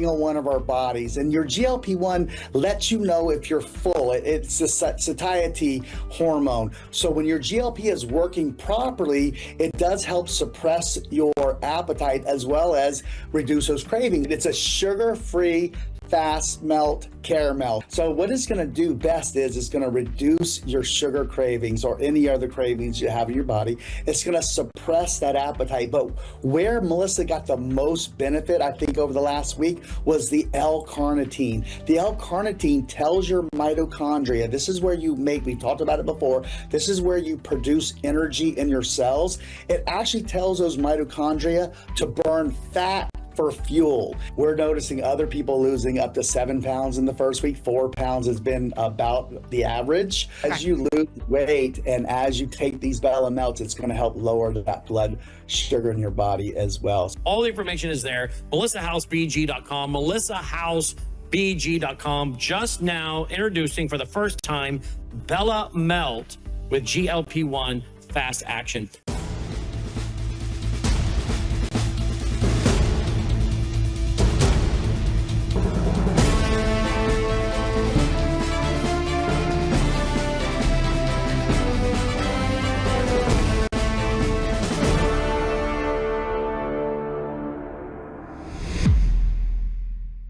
single one of our bodies. And your GLP-1 lets you know if you're full. It's a satiety hormone. So when your GLP is working properly, it does help suppress your appetite as well as reduce those cravings. It's a sugar-free fast melt caramel. So what it's going to do best is it's going to reduce your sugar cravings or any other cravings you have in your body. It's going to suppress that appetite. But where Melissa got the most benefit, I think, over the last week was the L-carnitine. The L-carnitine tells your mitochondria, this is where you make, we've talked about it before, this is where you produce energy in your cells. It actually tells those mitochondria to burn fat for fuel. We're noticing other people losing up to 7 pounds in the first week. 4 pounds has been about the average. As you lose weight and as you take these Bella Melts, it's going to help lower that blood sugar in your body as well. All the information is there. MelissaHouseBG.com, MelissaHouseBG.com. Just now introducing for the first time Bella Melt with GLP-1 fast action.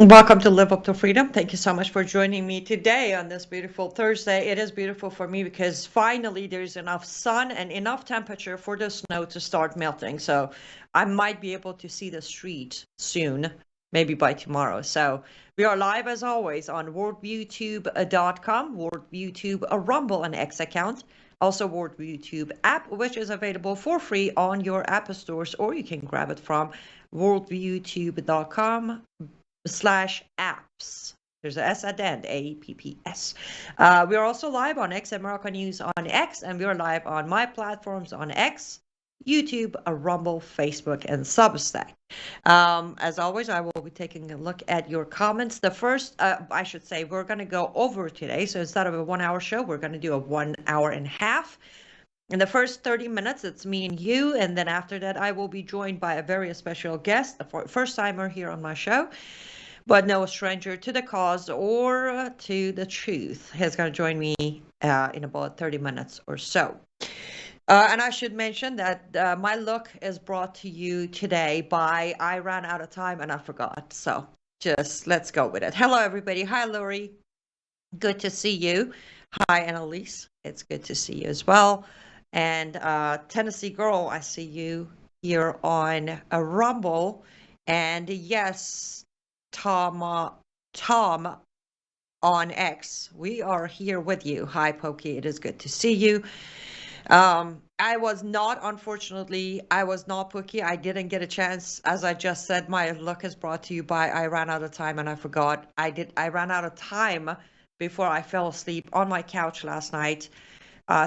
Welcome to Live Up to Freedom. Thank you so much for joining me today on this beautiful Thursday. It is beautiful for me because finally there's enough sun and enough temperature for the snow to start melting. So I might be able to see the street soon, maybe by tomorrow. So we are live as always on worldviewtube.com, worldviewtube, a Rumble and X account. Also worldviewtube app, which is available for free on your app stores, or you can grab it from worldviewtube.com/apps. There's an S at the end, APPS. We are also live on X America News on X, and we are live on my platforms on X, YouTube, Rumble, Facebook, and Substack. As always, I will be taking a look at your comments. The first, I should say, we're going to go over today. So instead of a 1 hour show, we're going to do a 1 hour and a half. In the first 30 minutes, it's me and you. And then after that, I will be joined by a very special guest, a first timer here on my show, but no stranger to the cause or to the truth. He's going to join me in about 30 minutes or so. And I should mention that my look is brought to you today by I ran out of time and I forgot. So just let's go with it. Hello, everybody. Hi, Lori. Good to see you. Hi, Annalise. It's good to see you as well. And Tennessee Girl, I see you here on a Rumble. And yes, Tom on X, we are here with you. Hi, Pokey. It is good to see you. I was not, unfortunately, Pookie. I didn't get a chance. As I just said, my look is brought to you by I ran out of time and I forgot. I ran out of time before I fell asleep on my couch last night.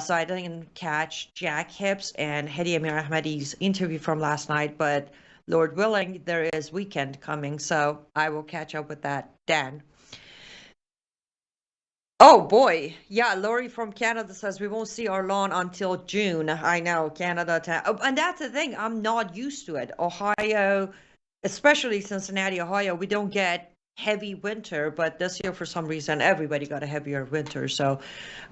So I didn't catch Jack Hibbs and Hedi Amir Ahmedi's interview from last night, but Lord willing, there is weekend coming, so I will catch up with that then. Oh boy, yeah, Lori from Canada says we won't see our lawn until June. I know, Canada. And that's the thing, I'm not used to it. Ohio, especially Cincinnati, Ohio, we don't get heavy winter, but this year for some reason everybody got a heavier winter. So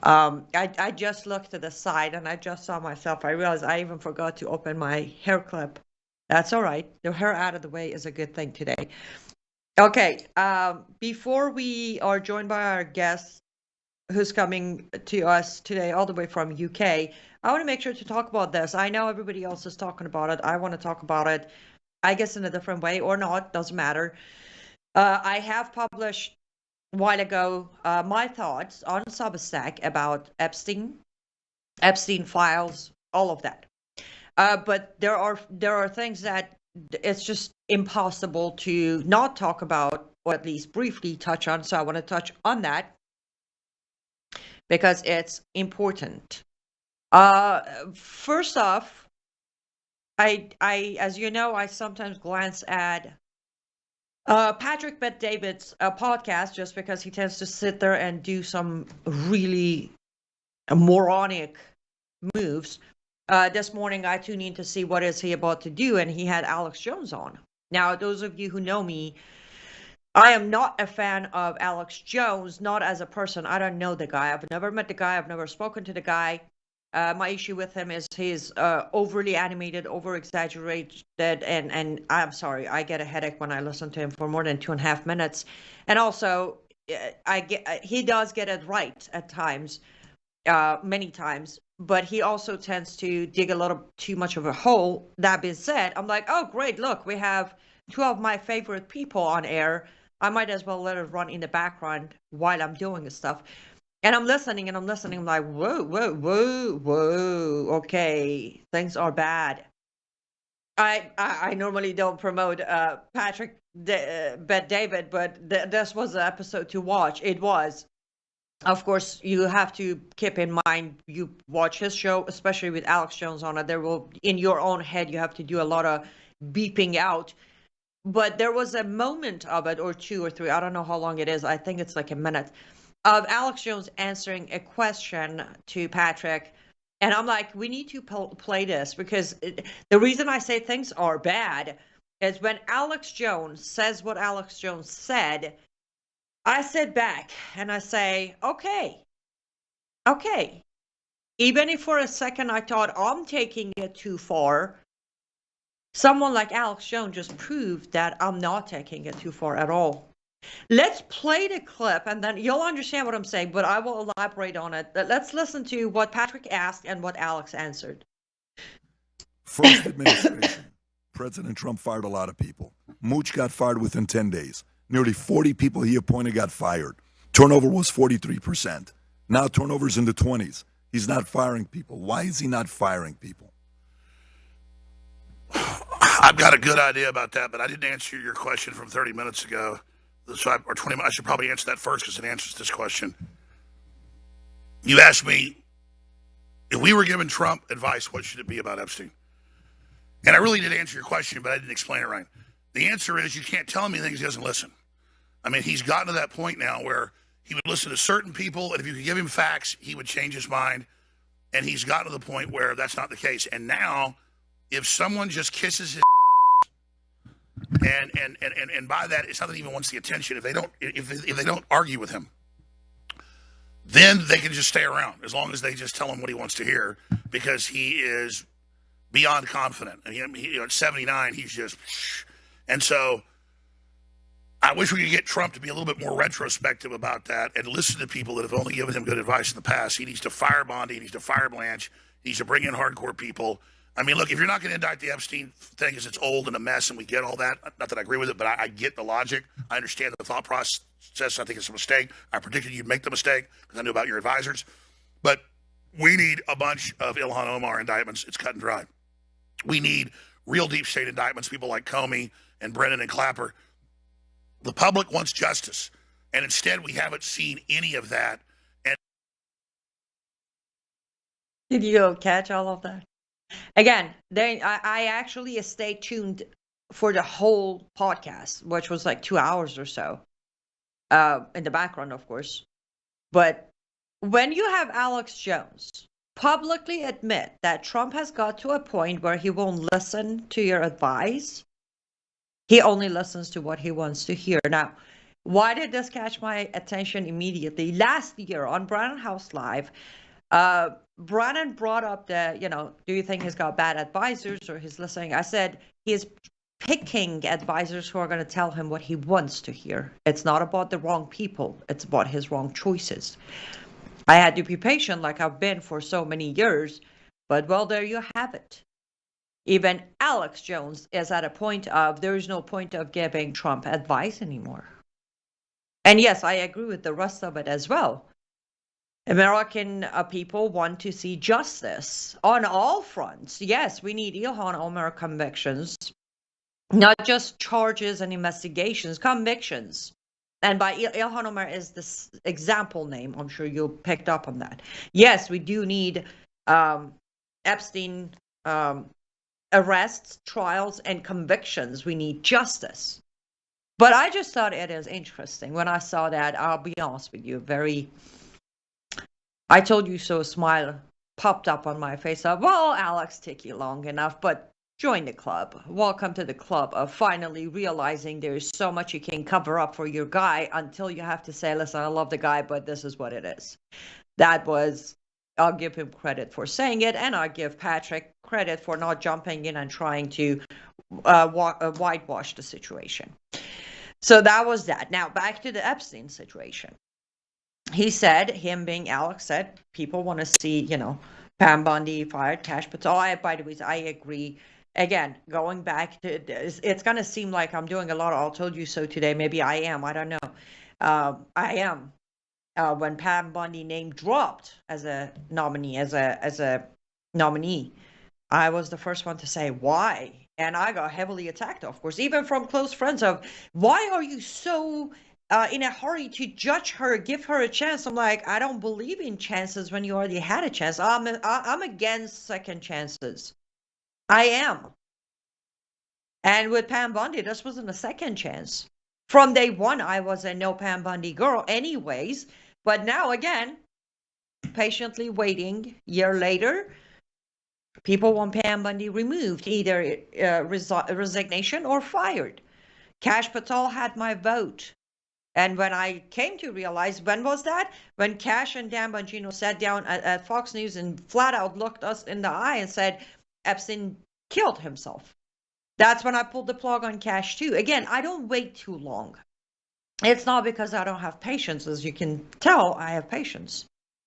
I just looked to the side and I just saw myself. I realized I even forgot to open my hair clip. That's all right. The hair out of the way is a good thing today. Okay, before we are joined by our guest who's coming to us today all the way from UK, I want to make sure to talk about this. I know everybody else is talking about it. I want to talk about it, I guess, in a different way or not, doesn't matter. I have published a while ago my thoughts on Substack about Epstein files, all of that. But there are things that it's just impossible to not talk about, or at least briefly touch on. So I want to touch on that because it's important. First off, I as you know, I sometimes glance at Patrick Bet-David's podcast just because he tends to sit there and do some really moronic moves. This morning I tuned in to see what is he about to do, and he had Alex Jones on. Now, those of you who know me I am not a fan of Alex Jones, not as a person. I don't know the guy. I've never met the guy. I've never spoken to the guy. My issue with him is he's overly animated, over exaggerated, and I'm sorry, I get a headache when I listen to him for more than 2.5 minutes. And also, he does get it right at times, many times, but he also tends to dig a little too much of a hole. That being said, I'm like, oh great, look, we have two of my favorite people on air. I might as well let it run in the background while I'm doing this stuff. And I'm listening, I'm like, whoa, whoa, whoa, whoa. Okay, things are bad. I normally don't promote Patrick Bet David, but this was an episode to watch. It was. Of course, you have to keep in mind, you watch his show, especially with Alex Jones on it, there will, in your own head, you have to do a lot of beeping out. But there was a moment of it, or 2 or 3, I don't know how long it is. I think it's like a minute, of Alex Jones answering a question to Patrick. And I'm like, we need to play this, because the reason I say things are bad is when Alex Jones says what Alex Jones said, I sit back and I say, okay. Even if for a second I thought I'm taking it too far, someone like Alex Jones just proved that I'm not taking it too far at all. Let's play the clip and then you'll understand what I'm saying, but I will elaborate on it. Let's listen to what Patrick asked and what Alex answered. First administration, President Trump fired a lot of people. Mooch got fired within 10 days. Nearly 40 people he appointed got fired. Turnover was 43%. Now turnover's in the 20s. He's not firing people. Why is he not firing people? I've got a good idea about that, but I didn't answer your question from 30 minutes ago. So or 20 minutes. I should probably answer that first because it answers this question. You asked me, if we were giving Trump advice, what should it be about Epstein? And I really did answer your question, but I didn't explain it right. The answer is you can't tell him anything because he doesn't listen. I mean, he's gotten to that point now where he would listen to certain people, and if you could give him facts, he would change his mind. And he's gotten to the point where that's not the case. And now, if someone just kisses his and by that, it's not that he even wants the attention. If they don't argue with him, then they can just stay around as long as they just tell him what he wants to hear, because he is beyond confident. And he at 79, he's just. And so I wish we could get Trump to be a little bit more retrospective about that and listen to people that have only given him good advice in the past. He needs to fire Bondi. He needs to fire Blanche. He needs to bring in hardcore people. I mean, look, if you're not going to indict the Epstein thing because it's old and a mess and we get all that, not that I agree with it, but I get the logic. I understand the thought process. I think it's a mistake. I predicted you'd make the mistake because I knew about your advisors. But we need a bunch of Ilhan Omar indictments. It's cut and dry. We need real deep state indictments, people like Comey and Brennan and Clapper. The public wants justice, and instead we haven't seen any of that. And did you catch all of that? Again, I actually stayed tuned for the whole podcast, which was like 2 hours or so, in the background, of course. But when you have Alex Jones publicly admit that Trump has got to a point where he won't listen to your advice, he only listens to what he wants to hear. Now, why did this catch my attention immediately? Last year on Brannon House Live, Brannon brought up do you think he's got bad advisors or he's listening? I said he's picking advisors who are going to tell him what he wants to hear. It's not about the wrong people. It's about his wrong choices. I had to be patient like I've been for so many years, but well, there you have it. Even Alex Jones is at a point of there is no point of giving Trump advice anymore. And yes, I agree with the rest of it as well. American people want to see justice on all fronts. Yes, we need Ilhan Omar convictions, not just charges and investigations, convictions. And by Ilhan Omar is this example name. I'm sure you picked up on that. Yes, we do need Epstein arrests, trials, and convictions. We need justice. But I just thought it is interesting when I saw that. I'll be honest with you, I told you so smile popped up on my face of, well, Alex, take you long enough. But join the club. Welcome to the club of finally realizing there's so much you can cover up for your guy until you have to say, listen, I love the guy, but this is what it is. That was, I'll give him credit for saying it, and I'll give Patrick credit for not jumping in and trying to whitewash the situation. So that was that. Now back to the Epstein situation. He said, him being Alex said, people want to see, you know, Pam Bundy fired, Cash Patel. By the way, I agree. Again, going back to this, it's going to seem like I'm doing a lot of I told you so today. Maybe I am. I don't know. I am. When Pam Bundy name dropped as a nominee, I was the first one to say why, and I got heavily attacked, of course, even from close friends of why are you so in a hurry to judge her, give her a chance. I'm like, I don't believe in chances when you already had a chance. I'm against second chances. I am. And with Pam Bundy, this wasn't a second chance. From day one, I was a no Pam Bundy girl anyways. But now, again, patiently waiting, year later, people want Pam Bundy removed, either resignation or fired. Cash Patel had my vote. And when I came to realize, when was that? When Cash and Dan Bongino sat down at Fox News and flat out looked us in the eye and said, Epstein killed himself. That's when I pulled the plug on Cash too. Again, I don't wait too long. It's not because I don't have patience. As you can tell, I have patience.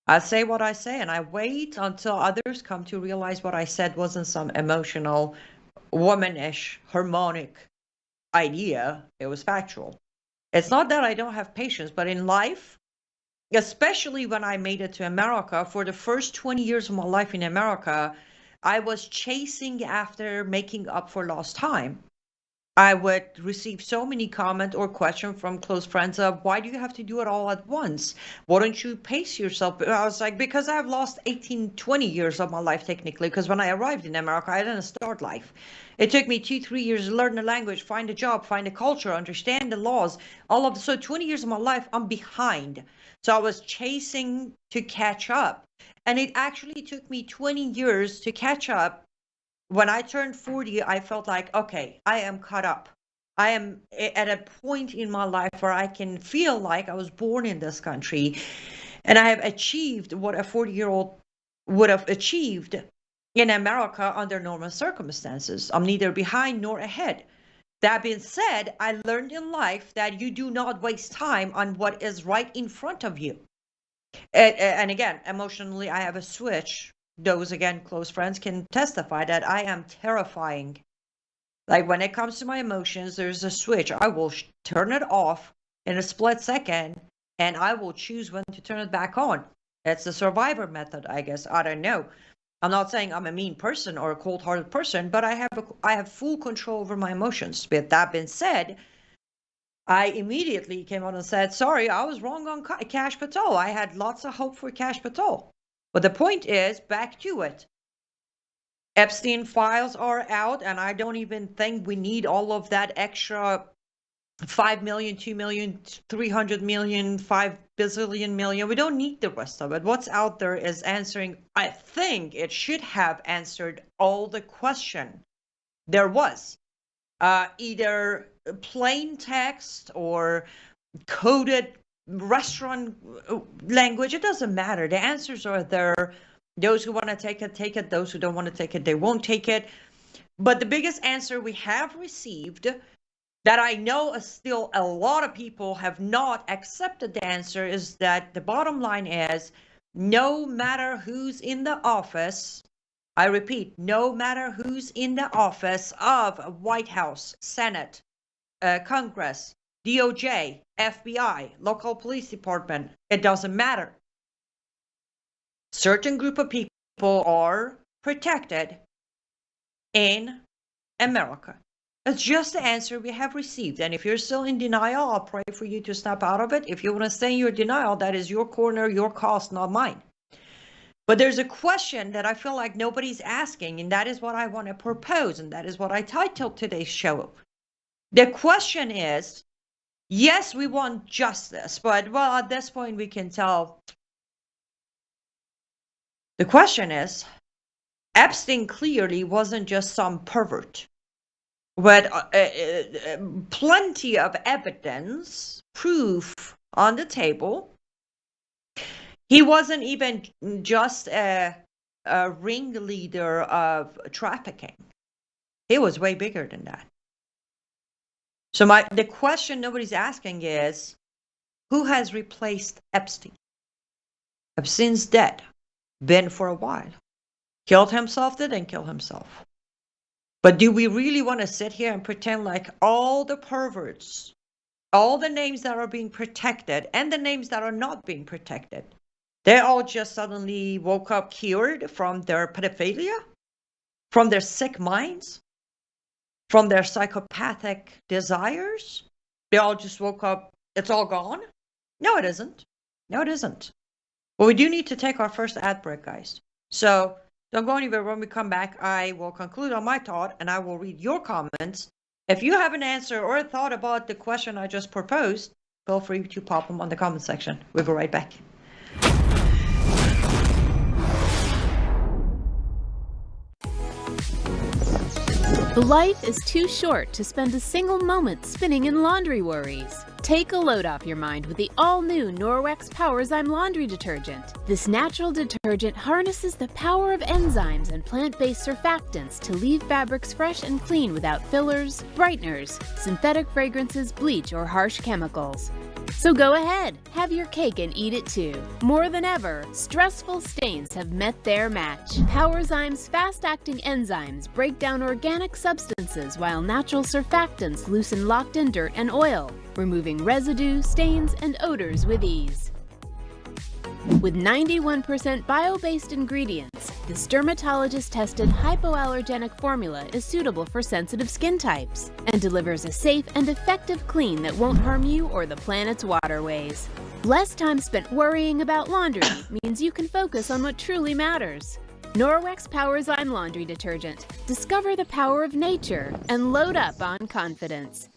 I say what I say and I wait until others come to realize what I said wasn't some emotional, womanish, harmonic idea. It was factual. It's not that I don't have patience, but in life, especially when I made it to America, for the first 20 years of my life in America, I was chasing after making up for lost time. I would receive so many comments or questions from close friends of, why do you have to do it all at once? Why don't you pace yourself? I was like, because I've lost 18, 20 years of my life technically, because when I arrived in America, I didn't start life. It took me 2-3 years to learn the language, find a job, find a culture, understand the laws, so 20 years of my life, I'm behind. So I was chasing to catch up. And it actually took me 20 years to catch up. When I turned 40, I felt like, okay, I am caught up. I am at a point in my life where I can feel like I was born in this country and I have achieved what a 40-year-old would have achieved in America under normal circumstances. I'm neither behind nor ahead. That being said, I learned in life that you do not waste time on what is right in front of you. And again, emotionally, I have a switch. Those, again, close friends can testify that I am terrifying. Like when it comes to my emotions, there's a switch. I will turn it off in a split second, and I will choose when to turn it back on. It's the survivor method, I guess. I don't know. I'm not saying I'm a mean person or a cold-hearted person, but I have full control over my emotions. With that being said, I immediately came out and said, sorry, I was wrong on Cash Patel. I had lots of hope for Cash Patel. But the point is, back to it. Epstein files are out, and I don't even think we need all of that extra 5 million, 2 million, 300 million, 5 bazillion million. We don't need the rest of it. What's out there is answering, I think it should have answered all the question there was. Either plain text or coded restaurant language, it doesn't matter. The answers are there. Those who want to take it, take it. Those who don't want to take it, they won't take it. But the biggest answer we have received that I know still a lot of people have not accepted the answer is that the bottom line is, no matter who's in the office, I repeat, no matter who's in the office of White House, Senate, Congress, DOJ, FBI, local police department, it doesn't matter. Certain group of people are protected in America. That's just the answer we have received. And if you're still in denial, I'll pray for you to snap out of it. If you want to stay in your denial, that is your corner, your cost, not mine. But there's a question that I feel like nobody's asking, and that is what I want to propose, and that is what I titled today's show. The question is, yes, we want justice, but, well, at this point we can tell. The question is, Epstein clearly wasn't just some pervert with plenty of evidence, proof on the table. He wasn't even just a ringleader of trafficking. He was way bigger than that. So the question nobody's asking is, who has replaced Epstein? Epstein's dead, been for a while. Killed himself, didn't kill himself. But do we really want to sit here and pretend like all the perverts, all the names that are being protected and the names that are not being protected, they all just suddenly woke up cured from their pedophilia, from their sick minds, from their psychopathic desires? They all just woke up, it's all gone? No, it isn't. No, it isn't. But we do need to take our first ad break, guys. So don't go anywhere. When we come back, I will conclude on my thought and I will read your comments. If you have an answer or a thought about the question I just proposed, feel free to pop them on the comment section. We'll be right back. Life is too short to spend a single moment spinning in laundry worries. Take a load off your mind with the all-new Norwex Powerzyme laundry detergent. This natural detergent harnesses the power of enzymes and plant-based surfactants to leave fabrics fresh and clean without fillers, brighteners, synthetic fragrances, bleach, or harsh chemicals. So go ahead, have your cake and eat it too. More than ever, stressful stains have met their match. Powerzyme's fast-acting enzymes break down organic substances while natural surfactants loosen locked-in dirt and oil, removing residue, stains, and odors with ease. With 91% bio-based ingredients, this dermatologist-tested hypoallergenic formula is suitable for sensitive skin types and delivers a safe and effective clean that won't harm you or the planet's waterways. Less time spent worrying about laundry means you can focus on what truly matters. Norwex Powerzyme Laundry Detergent. Discover the power of nature and load up on confidence.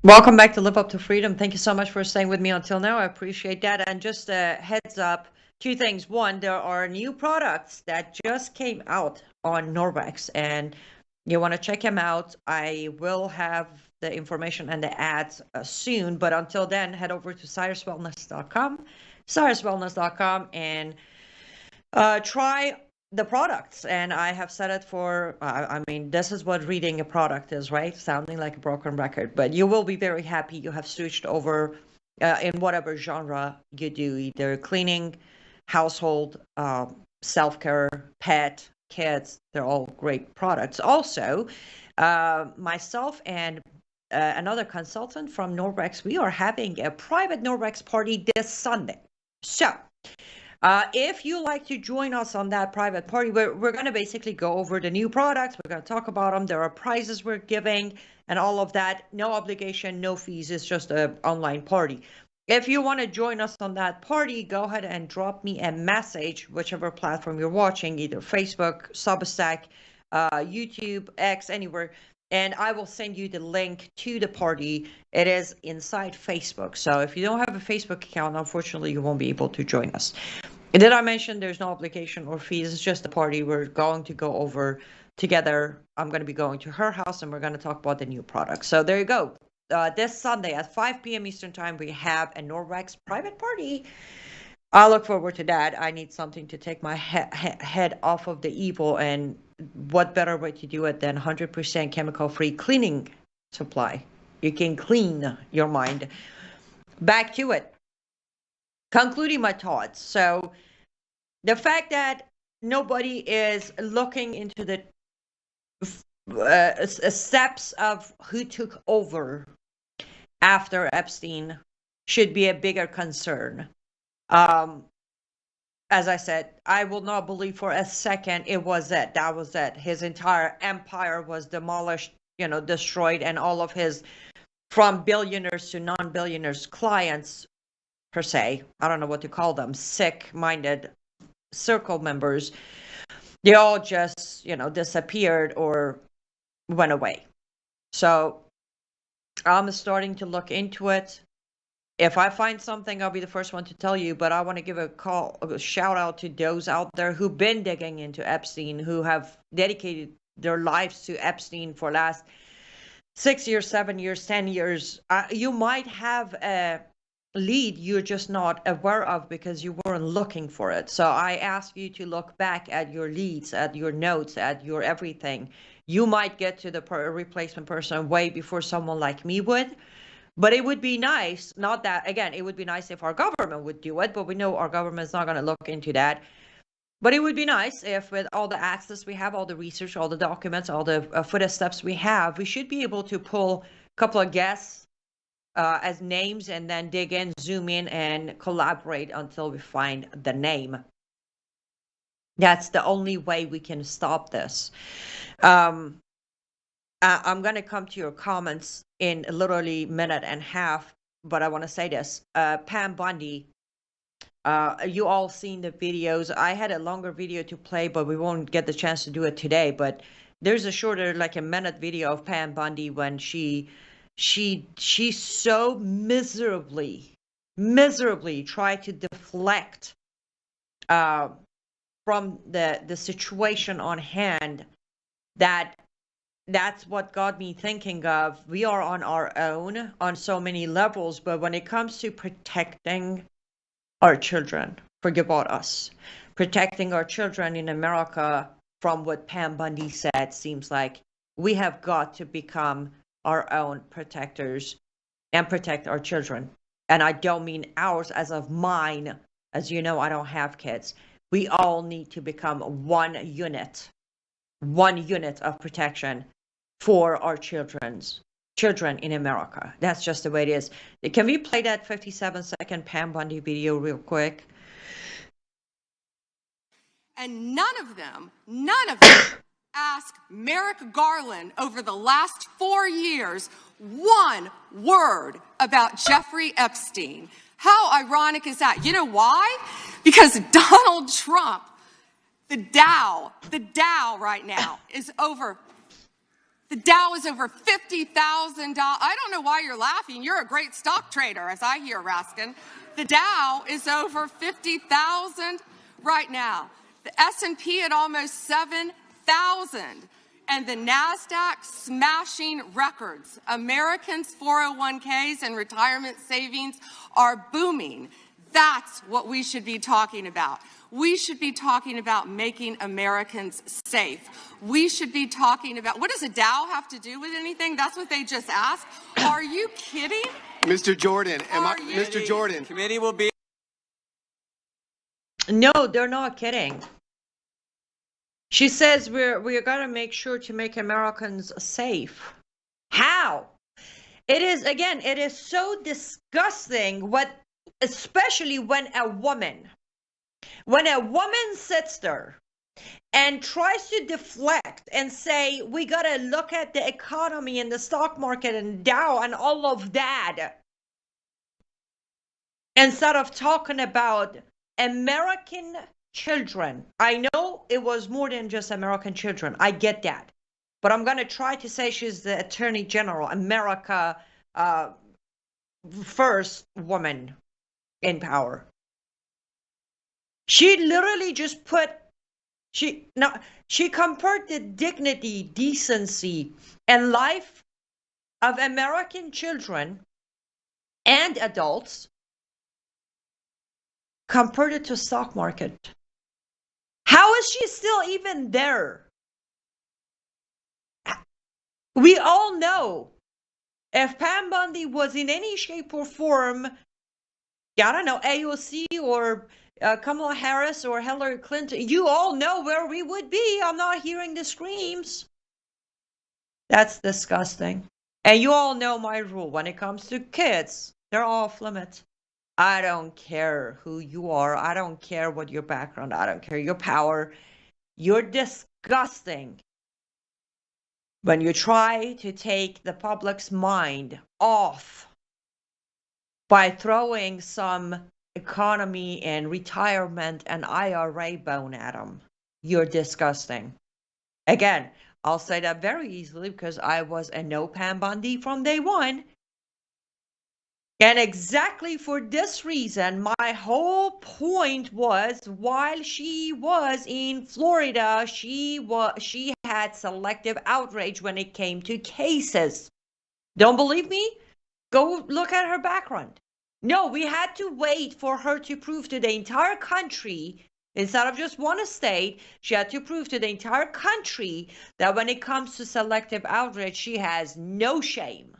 Welcome back to Live Up to Freedom. Thank you so much for staying with me until now. I appreciate that. And just a heads up, two things. One, there are new products that just came out on Norwex, and you want to check them out. I will have the information and the ads soon, but until then, head over to cyrusswellness.com, and try the products. And I have said it for, I mean, this is what reading a product is, right? Sounding like a broken record, but you will be very happy you have switched over in whatever genre you do, either cleaning, household, self-care, pet, kids. They're all great products. Also, myself and another consultant from Norwex, we are having a private Norwex party this Sunday. So if you like to join us on that private party, we're going to basically go over the new products. We're going to talk about them. There are prizes we're giving and all of that. No obligation, no fees. It's just an online party. If you want to join us on that party, go ahead and drop me a message, whichever platform you're watching, either Facebook, Substack, YouTube, X, anywhere. And I will send you the link to the party. It is inside Facebook. So if you don't have a Facebook account, unfortunately, you won't be able to join us. And did I mention there's no obligation or fees? It's just a party we're going to go over together. I'm going to be going to her house and we're going to talk about the new products. So there you go. This Sunday at 5 p.m. Eastern Time, we have a Norwex private party. I look forward to that. I need something to take my head off of the evil, and what better way to do it than 100% chemical-free cleaning supply? You can clean your mind. Back to it. Concluding my thoughts. So the fact that nobody is looking into the steps of who took over after Epstein should be a bigger concern. As I said, I will not believe for a second it was it. That was it. His entire empire was demolished, destroyed, and all of his, from billionaires to non-billionaires, clients, per se, I don't know what to call them, sick-minded circle members, they all just, disappeared or went away. So I'm starting to look into it. If I find something, I'll be the first one to tell you. But I want to give a shout out to those out there who've been digging into Epstein, who have dedicated their lives to Epstein for last 6 years, 7 years, 10 years. You might have a lead you're just not aware of because you weren't looking for it. So I ask you to look back at your leads, at your notes, at your everything. You might get to the replacement person way before someone like me would. But it would be nice, not that, again, it would be nice if our government would do it, but we know our government's not going to look into that. But it would be nice if, with all the access we have, all the research, all the documents, all the footsteps we have, we should be able to pull a couple of guests as names and then dig in, zoom in, and collaborate until we find the name. That's the only way we can stop this. I'm going to come to your comments in literally a minute and a half, but I want to say this. Pam Bundy, you all seen the videos. I had a longer video to play, but we won't get the chance to do it today. But there's a shorter, like a minute video of Pam Bundy when she so miserably tried to deflect from the situation on hand. That's what got me thinking of, we are on our own on so many levels, but when it comes to protecting our children, forget about us. Protecting our children in America from what Pam Bundy said seems like we have got to become our own protectors and protect our children. And I don't mean ours as of mine. As you know, I don't have kids. We all need to become one unit of protection for our children in America. That's just the way it is. Can we play that 57-second Pam Bundy video real quick? And none of them asked Merrick Garland over the last 4 years one word about Jeffrey Epstein. How ironic is that? You know why? Because Donald Trump, the Dow right now is over. The Dow is over $50,000. I don't know why you're laughing. You're a great stock trader, as I hear, Raskin. The Dow is over 50,000 right now. The S&P at almost 7,000. And the NASDAQ smashing records. Americans' 401ks and retirement savings are booming. That's what we should be talking about. We should be talking about making Americans safe. We should be talking about, what does a Dow have to do with anything? That's what they just asked. Are you kidding? Mr. Jordan, Mr. Jordan. Committee will be. No, they're not kidding. She says we're gonna make sure to make Americans safe. How? It is so disgusting especially when a woman sits there and tries to deflect and say, we got to look at the economy and the stock market and Dow and all of that, instead of talking about American children. I know it was more than just American children. I get that. But I'm going to try to say she's the Attorney General, America first woman in power. She literally just she compared the dignity, decency, and life of American children and adults, compared it to stock market. How is she still even there? We all know if Pam Bundy was in any shape or form, I don't know, AOC or Kamala Harris or Hillary Clinton, you all know where we would be. I'm not hearing the screams. That's disgusting. And you all know my rule when it comes to kids. They're off limits. I don't care who you are. I don't care what your background. I don't care your power. You're disgusting when you try to take the public's mind off by throwing some economy and retirement and IRA bone at them. You're disgusting. Again, I'll say that very easily because I was a no Pam Bundy from day one. And exactly for this reason, my whole point was while she was in Florida, she had selective outrage when it came to cases. Don't believe me? Go look at her background. No, we had to wait for her to prove to the entire country, instead of just one state, she had to prove to the entire country that when it comes to selective outrage, she has no shame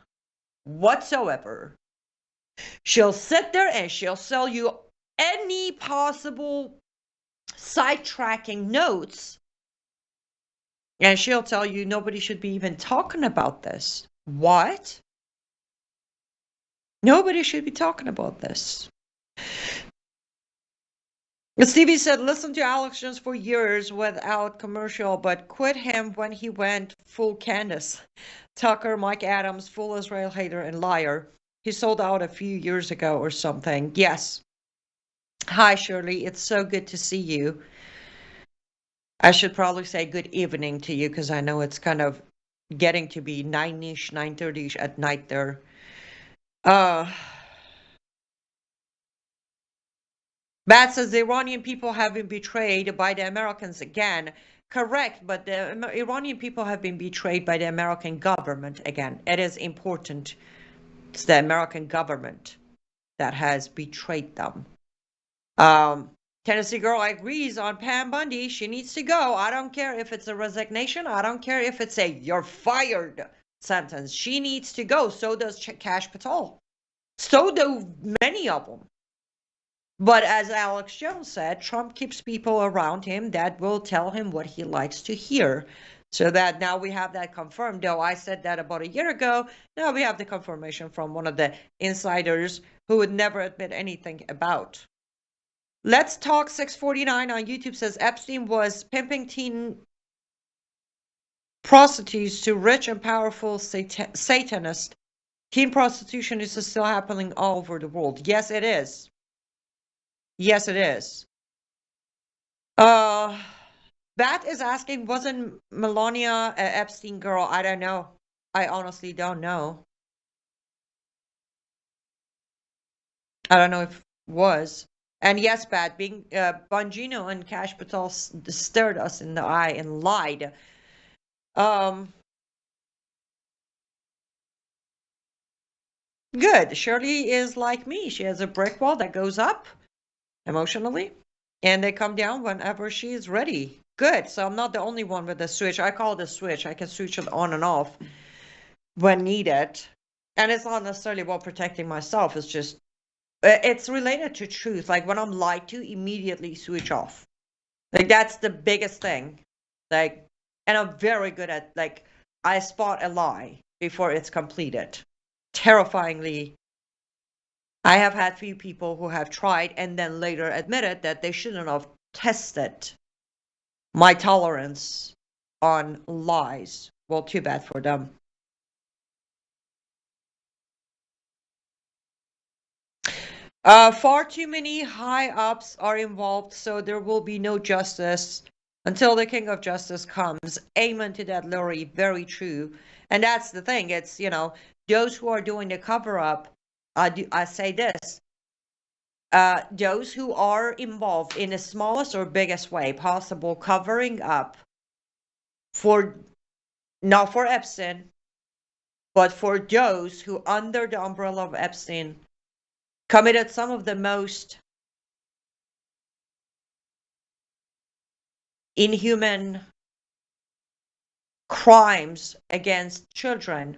whatsoever. She'll sit there and she'll sell you any possible sidetracking notes. And she'll tell you nobody should be even talking about this. What? Nobody should be talking about this. Stevie said, listen to Alex Jones for years without commercial, but quit him when he went full Candace. Tucker, Mike Adams, full Israel hater and liar. He sold out a few years ago or something. Yes. Hi, Shirley. It's so good to see you. I should probably say good evening to you because I know it's kind of getting to be 9-ish, 9:30-ish at night there. Bat says the Iranian people have been betrayed by the Americans again. Correct, but the Iranian people have been betrayed by the American government again. It is important. It's the American government that has betrayed them. Tennessee girl agrees on Pam Bundy. She needs to go. I don't care if it's a resignation. I don't care if it's a you're fired sentence. She needs to go. So does Cash Patel. So do many of them. But as Alex Jones said, Trump keeps people around him that will tell him what he likes to hear. So that now we have that confirmed. Though I said that about a year ago, now we have the confirmation from one of the insiders who would never admit anything about. Let's Talk 649 on YouTube says Epstein was pimping teen prostitutes to rich and powerful Satanists. Teen prostitution is still happening all over the world. Yes, it is. Yes, it is. Bat is asking, wasn't Melania an Epstein girl? I don't know. I honestly don't know. I don't know if it was. And yes, Bat, being Bongino and Cash Patel stared us in the eye and lied. Good. Shirley is like me. She has a brick wall that goes up emotionally, and they come down whenever she's ready. Good. So I'm not the only one with a switch. I call it a switch. I can switch it on and off when needed. And it's not necessarily about protecting myself. It's just, it's related to truth. Like when I'm lied to, immediately switch off. Like that's the biggest thing. Like, and I'm very good at, like, I spot a lie before it's completed. Terrifyingly. I have had few people who have tried and then later admitted that they shouldn't have tested my tolerance on lies. Well, too bad for them. Far too many high-ups are involved, so there will be no justice until the King of Justice comes. Amen to that, Lori. Very true. And that's the thing. It's, you know, those who are doing the cover-up, I say this, those who are involved in the smallest or biggest way possible, covering up for, not for Epstein, but for those who under the umbrella of Epstein committed some of the most inhuman crimes against children,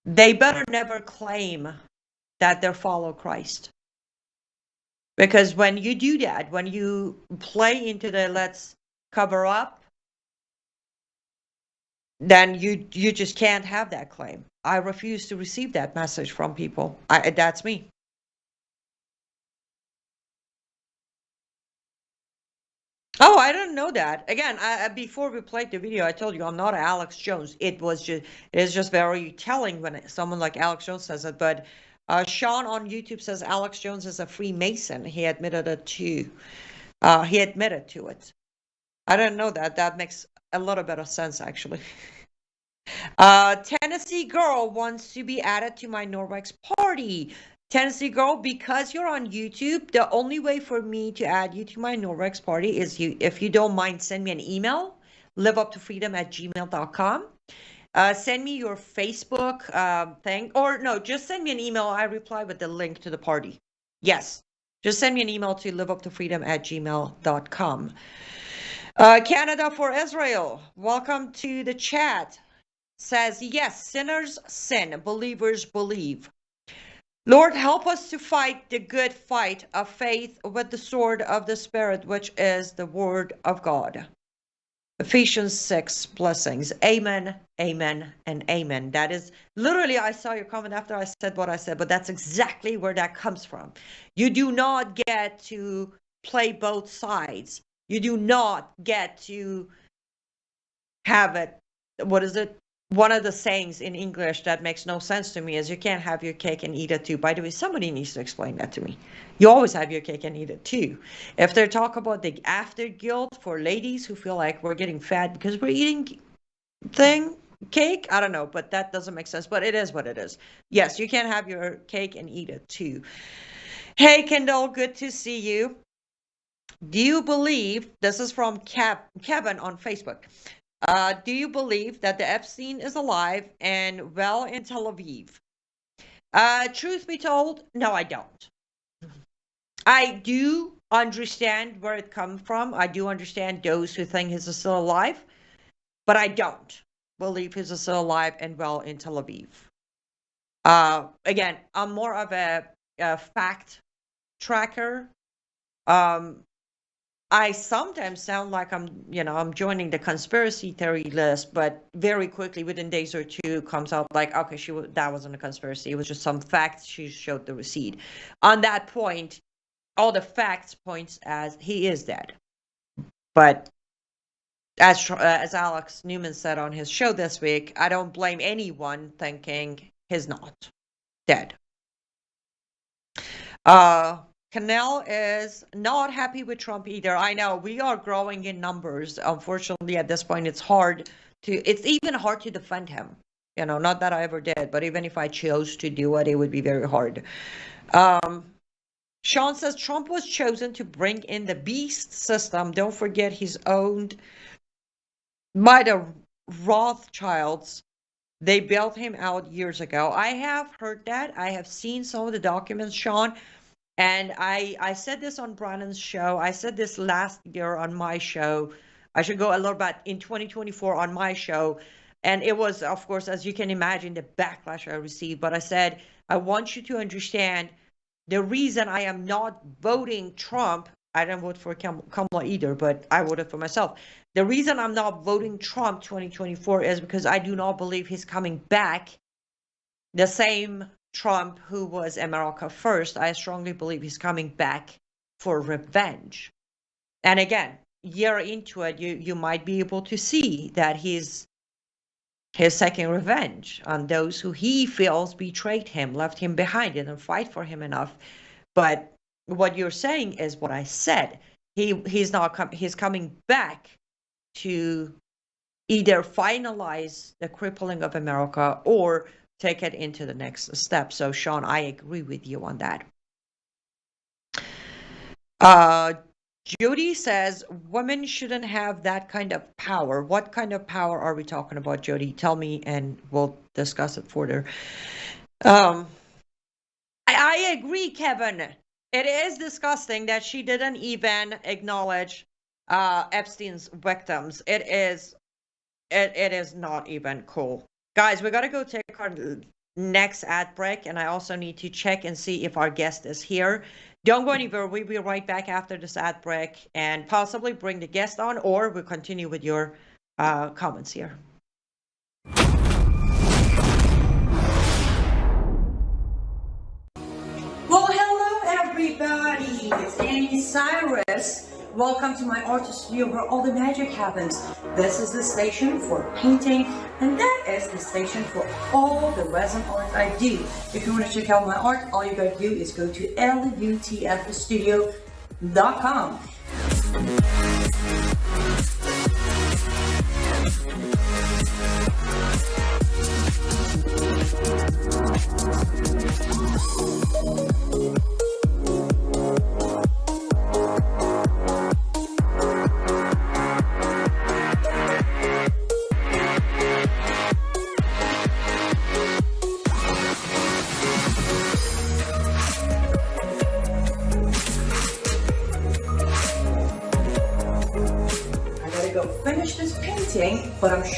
they better never claim that they follow Christ. Because when you do that, when you play into the let's cover up, then you just can't have that claim. I refuse to receive that message from people. That's me. Oh, I didn't know that. Again, before we played the video, I told you I'm not Alex Jones. It is just very telling when someone like Alex Jones says it. But Sean on YouTube says Alex Jones is a Freemason. He admitted it too. He admitted to it. I didn't know that. That makes a little bit of sense, actually. Tennessee girl wants to be added to my Norwex party. Tennessee girl, because you're on YouTube, the only way for me to add you to my Norwex party is if you don't mind, send me an email, liveuptofreedom@gmail.com. Send me your Facebook thing, or no, just send me an email. I reply with the link to the party. Yes, just send me an email to liveuptofreedom@gmail.com. Canada for Israel, welcome to the chat. Says, yes, sinners sin, believers believe. Lord, help us to fight the good fight of faith with the sword of the Spirit, which is the word of God. Ephesians 6 blessings. Amen, amen, and amen. That is literally, I saw your comment after I said what I said, but that's exactly where that comes from. You do not get to play both sides. You do not get to have it. What is it? One of the sayings in English that makes no sense to me is you can't have your cake and eat it too. By the way, somebody needs to explain that to me. You always have your cake and eat it too. If they talk about the after guilt for ladies who feel like we're getting fat because we're eating cake, I don't know, but that doesn't make sense. But it is what it is. Yes, you can have your cake and eat it too. Hey, Kendall, good to see you. Do you believe, this is from Kevin on Facebook, do you believe that the Epstein is alive and well in Tel Aviv? Truth be told, no, I don't. I do understand where it comes from. I do understand those who think he's still alive, but I don't believe he's still alive and well in Tel Aviv. Again, I'm more of a fact tracker. I sometimes sound like I'm joining the conspiracy theory list, but very quickly, within days or two, comes out like, okay, that wasn't a conspiracy. It was just some facts. She showed the receipt. On that point, all the facts points as he is dead. But as Alex Newman said on his show this week, I don't blame anyone thinking he's not dead. Canal is not happy with Trump either. I know we are growing in numbers. Unfortunately, at this point, it's even hard to defend him. Not that I ever did, but even if I chose to do it, it would be very hard. Sean says Trump was chosen to bring in the beast system. Don't forget he's owned by the Rothschilds. They bailed him out years ago. I have heard that. I have seen some of the documents, Sean. And I said this on Brannon's show. I said this last year on my show. I should go a little bit in 2024 on my show. And it was, of course, as you can imagine, the backlash I received. But I said, I want you to understand the reason I am not voting Trump. I didn't vote for Kamala either, but I voted for myself. The reason I'm not voting Trump 2024 is because I do not believe he's coming back the same Trump who was America first. I strongly believe he's coming back for revenge. And again, year into it, you might be able to see that he's taking revenge on those who he feels betrayed him, left him behind, didn't fight for him enough. But what you're saying is what I said. He's coming back to either finalize the crippling of America or take it into the next step. So, Sean, I agree with you on that. Jody says women shouldn't have that kind of power. What kind of power are we talking about, Jody? Tell me and we'll discuss it further. I agree, Kevin. It is disgusting that she didn't even acknowledge Epstein's victims. It is not even cool. Guys, we got to go take our next ad break, and I also need to check and see if our guest is here. Don't go anywhere. We'll be right back after this ad break and possibly bring the guest on, or we'll continue with your comments here. Well, hello, everybody. It's Annie Cyrus. Welcome to my art studio where all the magic happens. This is the station for painting, and that is the station for all the resin art I do. If you want to check out my art, all you gotta do is go to lutfstudio.com.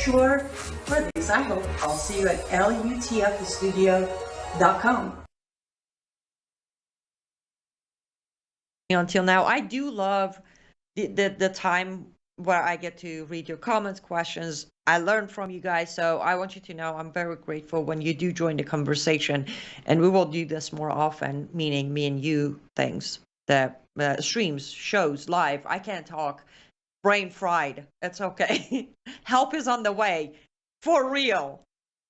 sure for this, I hope I'll see you at lutfstudio.com. Until now, I do love the time where I get to read your comments, questions. I learn from you guys, so I want you to know I'm very grateful when you do join the conversation, and we will do this more often, meaning me and you things, the streams, shows, live. I can't talk, brain fried. It's okay. Help is on the way, for real.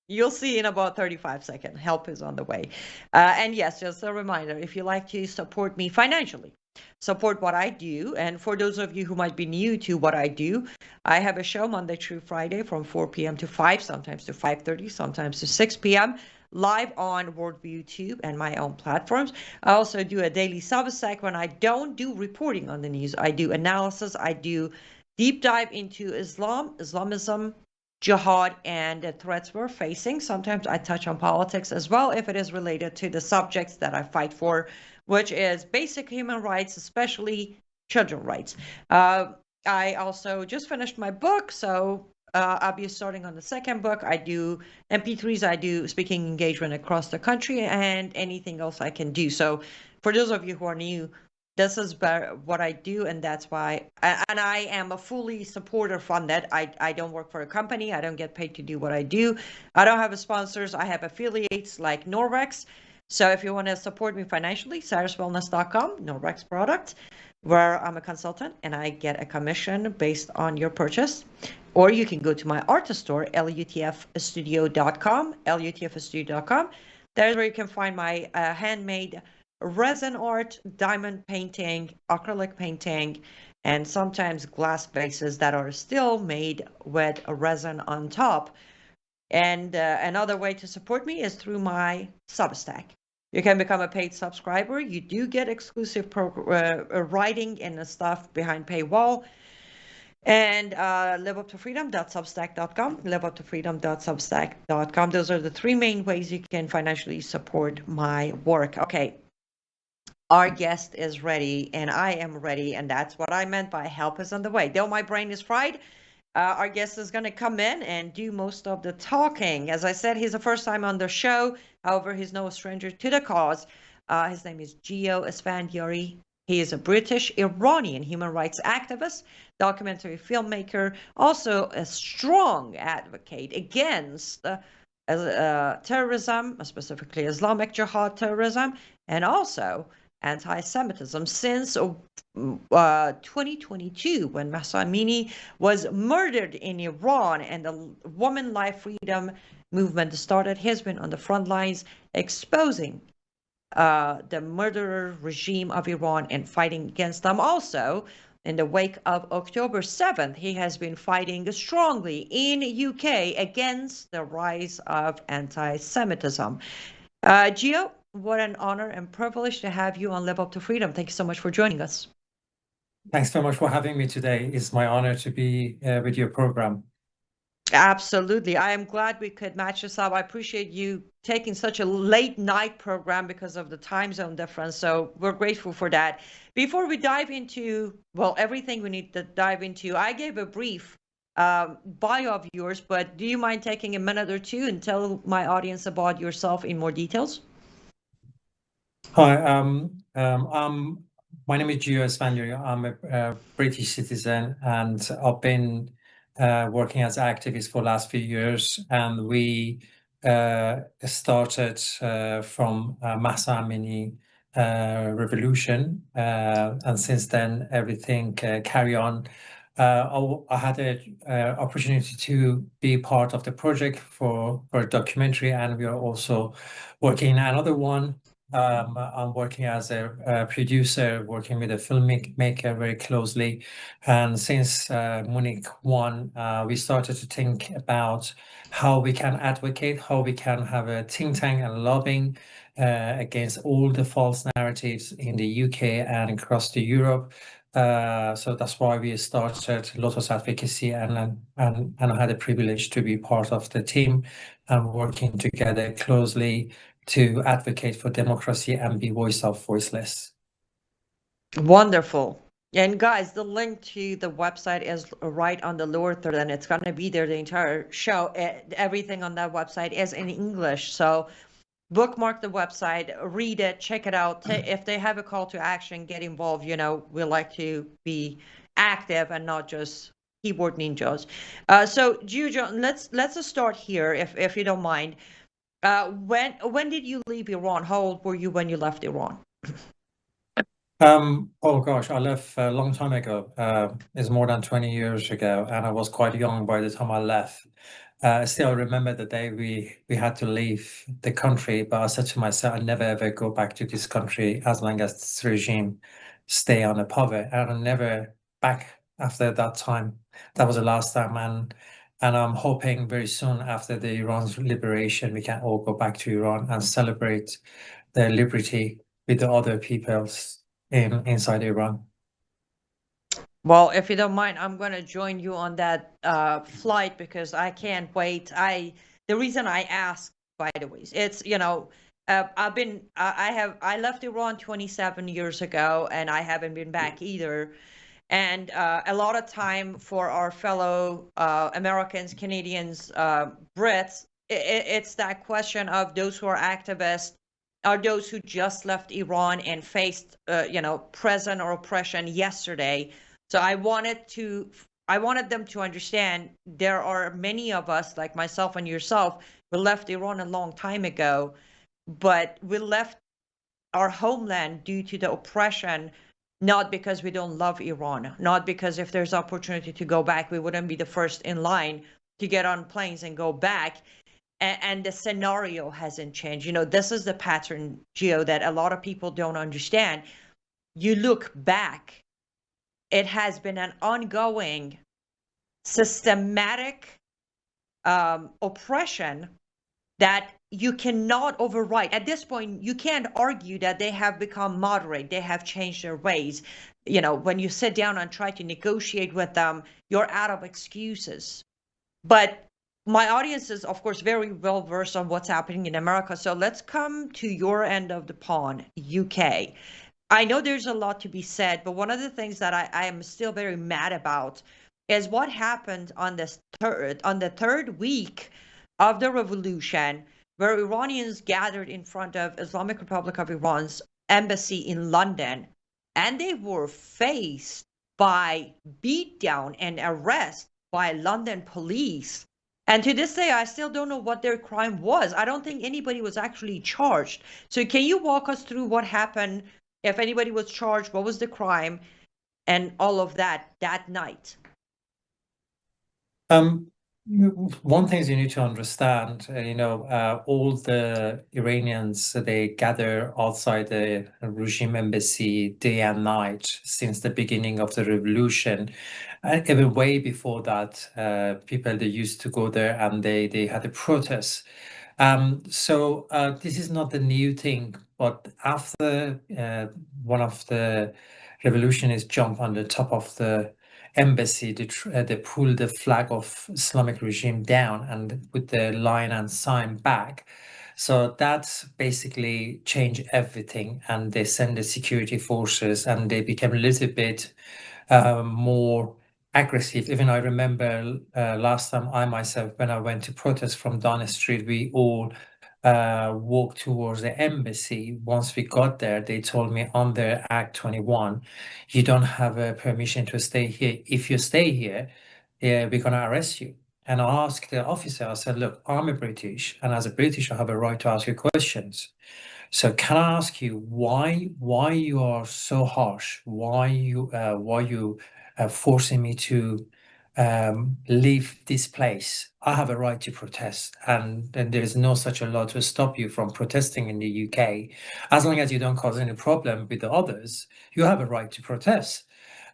You'll see in about 35 seconds. Help is on the way. And yes, just a reminder, if you like to support me financially, support what I do. And for those of you who might be new to what I do, I have a show Monday through Friday from 4 p.m. to 5, sometimes to 5:30, sometimes to 6 p.m. live on Worldview YouTube and my own platforms. I also do a daily Substack when I don't do reporting on the news. I do analysis. I do deep dive into Islamism, jihad, and the threats we're facing. Sometimes I touch on politics as well if it is related to the subjects that I fight for, which is basic human rights, especially children's rights. I also just finished my book, so I'll be starting on the second book. I do MP3s, I do speaking engagement across the country, and anything else I can do. So for those of you who are new, this is what I do, and that's why, and I am a fully supporter funded. I don't work for a company. I don't get paid to do what I do. I don't have sponsors. I have affiliates like Norwex. So if you want to support me financially, sariswellness.com, Norwex product, where I'm a consultant and I get a commission based on your purchase. Or you can go to my artist store, lutfstudio.com, lutfstudio.com. There's where you can find my handmade resin art, diamond painting, acrylic painting, and sometimes glass vases that are still made with a resin on top. And another way to support me is through my Substack. You can become a paid subscriber. You do get exclusive writing and stuff behind paywall. And liveuptofreedom.substack.com, liveuptofreedom.substack.com. Those are the three main ways you can financially support my work. Okay. Our guest is ready, and I am ready, and that's what I meant by help is on the way. Though my brain is fried, our guest is going to come in and do most of the talking. As I said, he's the first time on the show. However, he's no stranger to the cause. His name is Gio Esfandeyari. He is a British Iranian human rights activist, documentary filmmaker, also a strong advocate against terrorism, specifically Islamic Jihad terrorism, and also anti-Semitism since 2022 when Mahsa Amini was murdered in Iran and the Women Life Freedom movement started. He's been on the front lines exposing the murderer regime of Iran and fighting against them. Also, in the wake of October 7th, he has been fighting strongly in UK against the rise of anti-Semitism. Gio, what an honor and privilege to have you on Live Up to Freedom. Thank you so much for joining us. Thanks very much for having me today. It's my honor to be with your program. Absolutely. I am glad we could match this up. I appreciate you taking such a late night program because of the time zone difference. So we're grateful for that. Before we dive into, well, everything we need to dive into, I gave a brief bio of yours, but do you mind taking a minute or two and tell my audience about yourself in more details? Hi, my name is Gio Esfandeyari. I'm a British citizen, and I've been working as an activist for the last few years. And we started from Mahsa Amini revolution, and since then everything carry on. I had an opportunity to be part of the project for a documentary, and we are also working in another one. I'm working as a producer, working with a filmmaker very closely. And since Munich won, we started to think about how we can advocate, how we can have a think tank and lobbying against all the false narratives in the UK and across the Europe. So that's why we started Lotus Advocacy, and I had the privilege to be part of the team and working together closely to advocate for democracy and be voice of voiceless. Wonderful. And guys, the link to the website is right on the lower third, and it's going to be there the entire show. Everything on that website is in English. So bookmark the website, read it, check it out. If they have a call to action, get involved. We like to be active and not just keyboard ninjas. So Gio, let's start here, if you don't mind. When did you leave Iran? How old were you when you left Iran? Oh gosh, I left a long time ago. It's more than 20 years ago, and I was quite young by the time I left. I still remember the day we had to leave the country, but I said to myself, I'll never ever go back to this country as long as this regime stay on the power, and I'll never back after that time. That was the last time, and I'm hoping very soon after the Iran's liberation, we can all go back to Iran and celebrate their liberty with the other peoples inside Iran. Well, if you don't mind, I'm going to join you on that flight because I can't wait. The reason I asked, by the way, it's I left Iran 27 years ago, and I haven't been back either. And a lot of time for our fellow Americans, Canadians, Brits, it's that question of those who are activists are those who just left Iran and faced, present or oppression yesterday. So I wanted them to understand there are many of us, like myself and yourself, who left Iran a long time ago, but we left our homeland due to the oppression, not because we don't love Iran, not because if there's opportunity to go back, we wouldn't be the first in line to get on planes and go back. And the scenario hasn't changed. This is the pattern, Gio, that a lot of people don't understand. You look back, it has been an ongoing, systematic oppression that you cannot override. At this point, you can't argue that they have become moderate. They have changed their ways. When you sit down and try to negotiate with them, you're out of excuses. But my audience is, of course, very well versed on what's happening in America. So let's come to your end of the pond, UK. I know there's a lot to be said, but one of the things that I am still very mad about is what happened on the third week of the revolution, where Iranians gathered in front of Islamic Republic of Iran's embassy in London, and they were faced by beatdown and arrest by London police. And to this day, I still don't know what their crime was. I don't think anybody was actually charged. So can you walk us through what happened, if anybody was charged, what was the crime, and all of that night? One thing you need to understand, all the Iranians, they gather outside the regime embassy day and night since the beginning of the revolution. Even way before that, people, they used to go there and they had a protest. So this is not a new thing, but after one of the revolutionists jumped on the top of the embassy, they pulled the flag of Islamic regime down and put the line and sign back. So that's basically changed everything, and they sent the security forces, and they became a little bit more aggressive. Even I remember last time I myself, when I went to protest from Downing Street, we all walked towards the embassy. Once we got there, they told me under Act 21, you don't have a permission to stay here. If you stay here, we're going to arrest you. And I asked the officer, I said, look, I'm a British, and as a British, I have a right to ask you questions. So can I ask you why you are so harsh? Why you forcing me to leave this place? I have a right to protest, and there is no such a law to stop you from protesting in the UK. As long as you don't cause any problem with the others, you have a right to protest.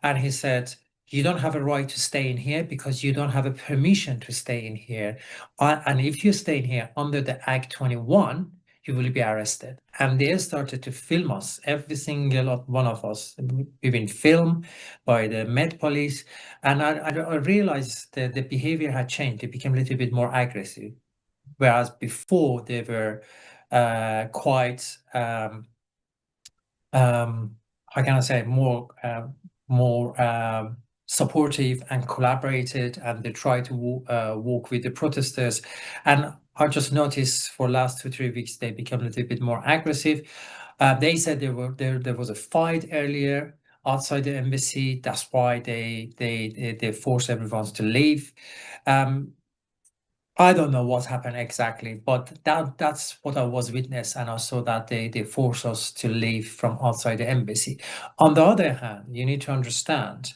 And he said, you don't have a right to stay in here because you don't have a permission to stay in here. And if you stay in here under the Act 21, you will be arrested. And they started to film us, every single one of us. We've been filmed by the Met Police. And I realized that the behavior had changed. They became a little bit more aggressive. Whereas before they were quite, how can I say, more more supportive and collaborated, and they try to walk with the protesters. And I just noticed for last 2-3 weeks they become a little bit more aggressive. They said there was a fight earlier outside the embassy. That's why they force everyone to leave. I don't know what happened exactly, but that's what I was witness, and I saw that they force us to leave from outside the embassy. On the other hand, you need to understand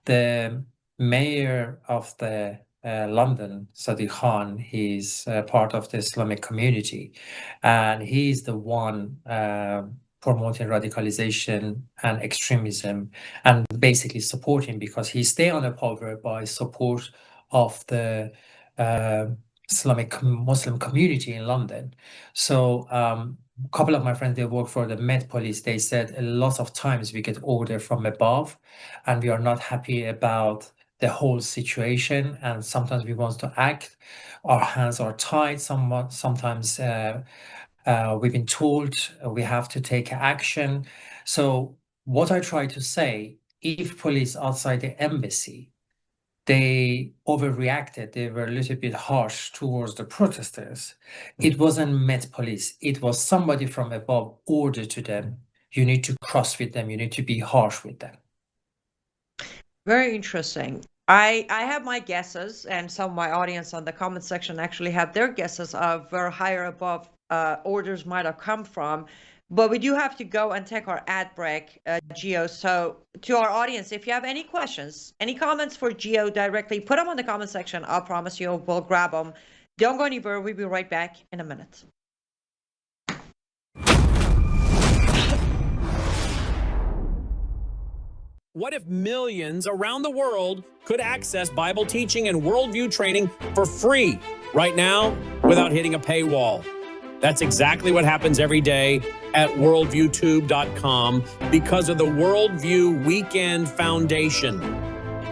the mayor of the London, Sadiq Khan, he's part of the Islamic community, and he's the one promoting radicalization and extremism and basically supporting, because he stay on the power by support of the Islamic Muslim community in London. So a couple of my friends, they work for the Met Police. They said a lot of times we get order from above and we are not happy about the whole situation. And sometimes we want to act. Our hands are tied. Sometimes we've been told we have to take action. So what I try to say, if police outside the embassy, they overreacted, they were a little bit harsh towards the protesters, it wasn't Met Police, it was somebody from above ordered to them, you need to cross with them, you need to be harsh with them. Very interesting. I have my guesses, and some of my audience on the comment section actually have their guesses of where higher above orders might have come from. But we do have to go and take our ad break, Gio. So to our audience, if you have any questions, any comments for Gio directly, put them on the comment section. I'll promise you we'll grab them. Don't go anywhere. We'll be right back in a minute. What if millions around the world could access Bible teaching and worldview training for free right now without hitting a paywall? That's exactly what happens every day at worldviewtube.com because of the Worldview Weekend Foundation.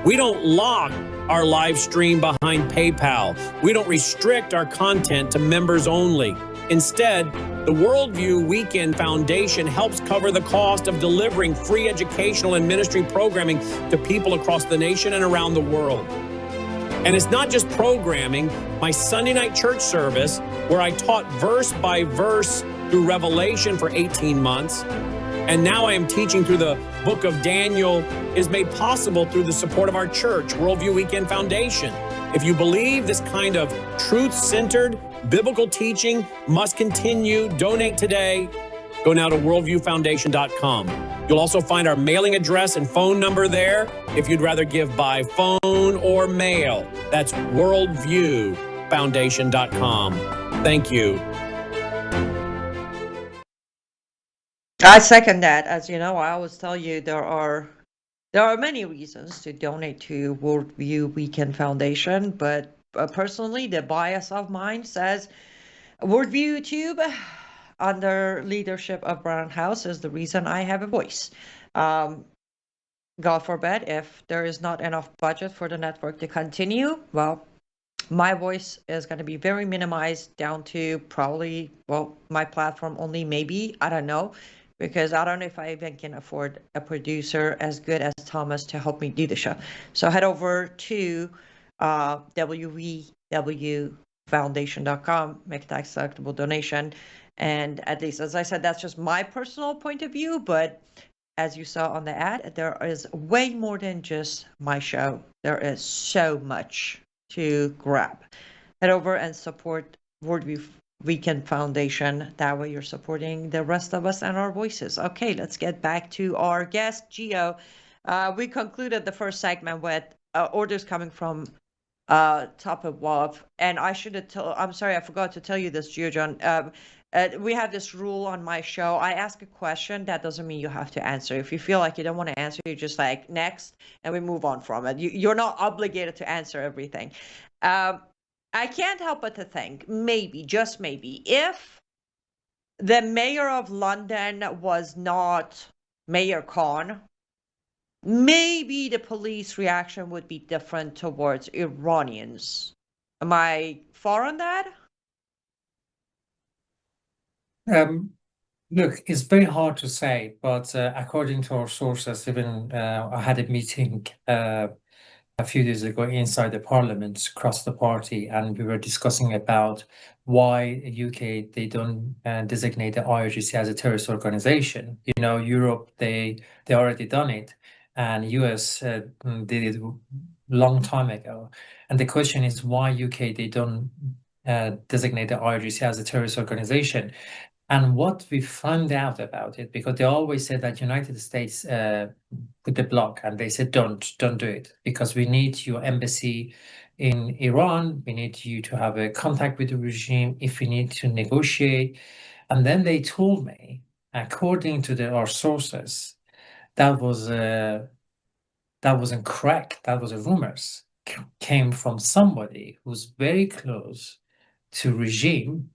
We don't lock our live stream behind PayPal. We don't restrict our content to members only. Instead, the Worldview Weekend Foundation helps cover the cost of delivering free educational and ministry programming to people across the nation and around the world. And it's not just programming. My Sunday night church service, where I taught verse by verse through Revelation for 18 months, and now I am teaching through the book of Daniel, is made possible through the support of our church, Worldview Weekend Foundation. If you believe this kind of truth-centered biblical teaching must continue, donate today. Go now to worldviewfoundation.com. You'll also find our mailing address and phone number there if you'd rather give by phone or mail. That's worldviewfoundation.com. Thank you. I second that. As you know, I always tell you there are many reasons to donate to Worldview Weekend Foundation, but personally, the bias of mine says Worldview Tube, under leadership of Brown House, is the reason I have a voice. God forbid, if there is not enough budget for the network to continue, well, my voice is going to be very minimized down to probably, well, my platform only, maybe, I don't know, because I don't know if I even can afford a producer as good as Thomas to help me do the show. So head over to www.foundation.com, make a tax-deductible donation. And at least, as I said, that's just my personal point of view. But as you saw on the ad, there is way more than just my show. There is so much to grab. Head over and support Worldview Weekend Foundation. That way you're supporting the rest of us and our voices. Okay, let's get back to our guest, Gio. We concluded the first segment with orders coming from top above. And I should have I'm sorry, I forgot to tell you this, Gio John. We have this rule on my show. I ask a question. That doesn't mean you have to answer. If you feel like you don't want to answer, you just like next, and we move on from it. You're not obligated to answer everything. I can't help but to think, maybe, just maybe, if the mayor of London was not Mayor Khan, maybe the police reaction would be different towards Iranians. Am I far on that? Look, it's very hard to say, but according to our sources, even I had a meeting a few days ago inside the parliament across the party, and we were discussing about why UK they don't designate the IRGC as a terrorist organization. You know, Europe they already done it, and US did it long time ago. And the question is why UK they don't designate the IRGC as a terrorist organization. And what we found out about it, because they always said that United States put the block, and they said, don't do it, because we need your embassy in Iran. We need you to have a contact with the regime if we need to negotiate. And then they told me, according to our sources, that wasn't correct. That was a rumors. Came from somebody who's very close to regime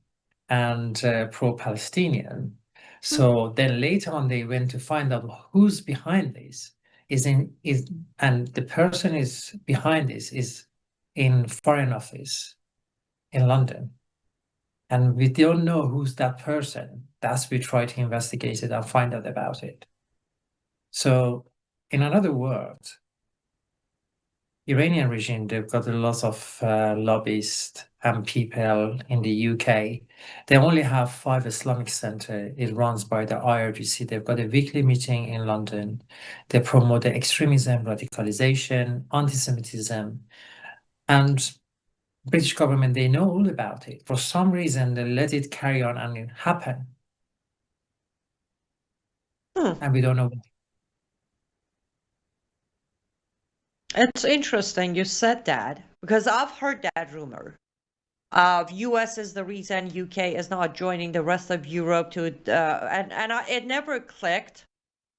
and pro-Palestinian. So then later on, they went to find out who's behind this. And the person is behind this is in Foreign Office in London, and we don't know who's that person. That's we try to investigate it and find out about it. So, in another word, Iranian regime, they've got a lot of lobbyists and people in the UK. They only have 5 Islamic centers. It runs by the IRGC. They've got a weekly meeting in London. They promote the extremism, radicalization, anti-Semitism. And British government, they know all about it. For some reason, they let it carry on and it happen. And we don't know. It's interesting you said that, because I've heard that rumor. US is the reason UK is not joining the rest of Europe to, it never clicked.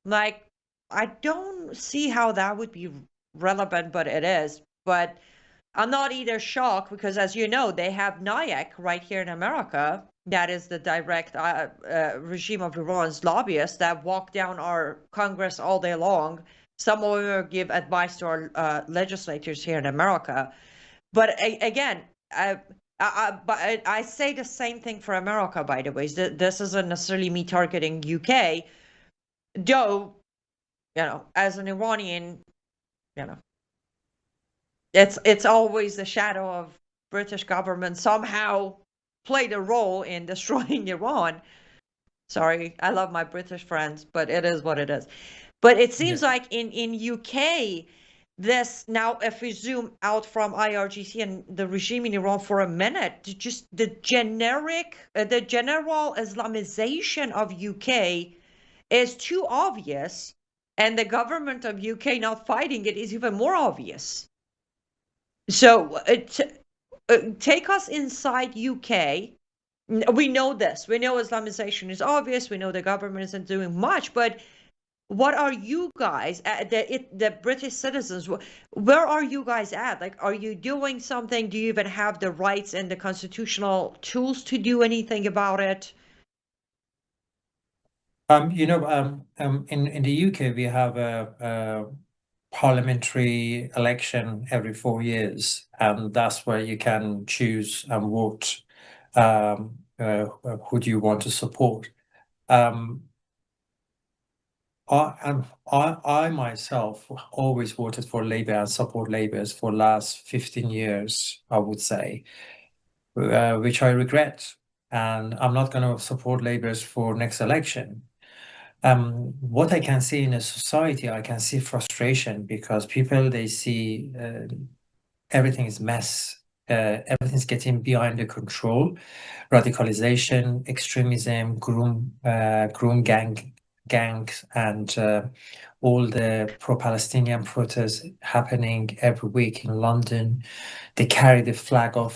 Like, I don't see how that would be relevant, but it is. But I'm not either shocked, because as you know, they have NIAC right here in America. That is the direct regime of Iran's lobbyists that walk down our Congress all day long. Some of them give advice to our legislators here in America. But again, but I say the same thing for America, by the way. This isn't necessarily me targeting UK, though, you know, as an Iranian, you know, it's always the shadow of British government somehow played a role in destroying Iran. Sorry, I love my British friends, but it is what it is. But it seems like in UK, this now, if we zoom out from IRGC and the regime in Iran for a minute, just the general Islamization of UK is too obvious, and the government of UK not fighting it is even more obvious. So take us inside UK. We know this. We know Islamization is obvious. We know the government isn't doing much, but what are you guys, the British citizens, where are you guys at? Like, are you doing something? Do you even have the rights and the constitutional tools to do anything about it? You know, in the UK, we have a parliamentary election every 4 years, and that's where you can choose and vote who do you want to support. I myself always voted for Labour and support Labour for last 15 years, I would say, which I regret. And I'm not going to support Labour for next election. What I can see in a society, I can see frustration, because people, they see everything is mess. Everything's getting behind the control. Radicalization, extremism, groom gangs, and all the pro-Palestinian protests happening every week in London. They carry the flag of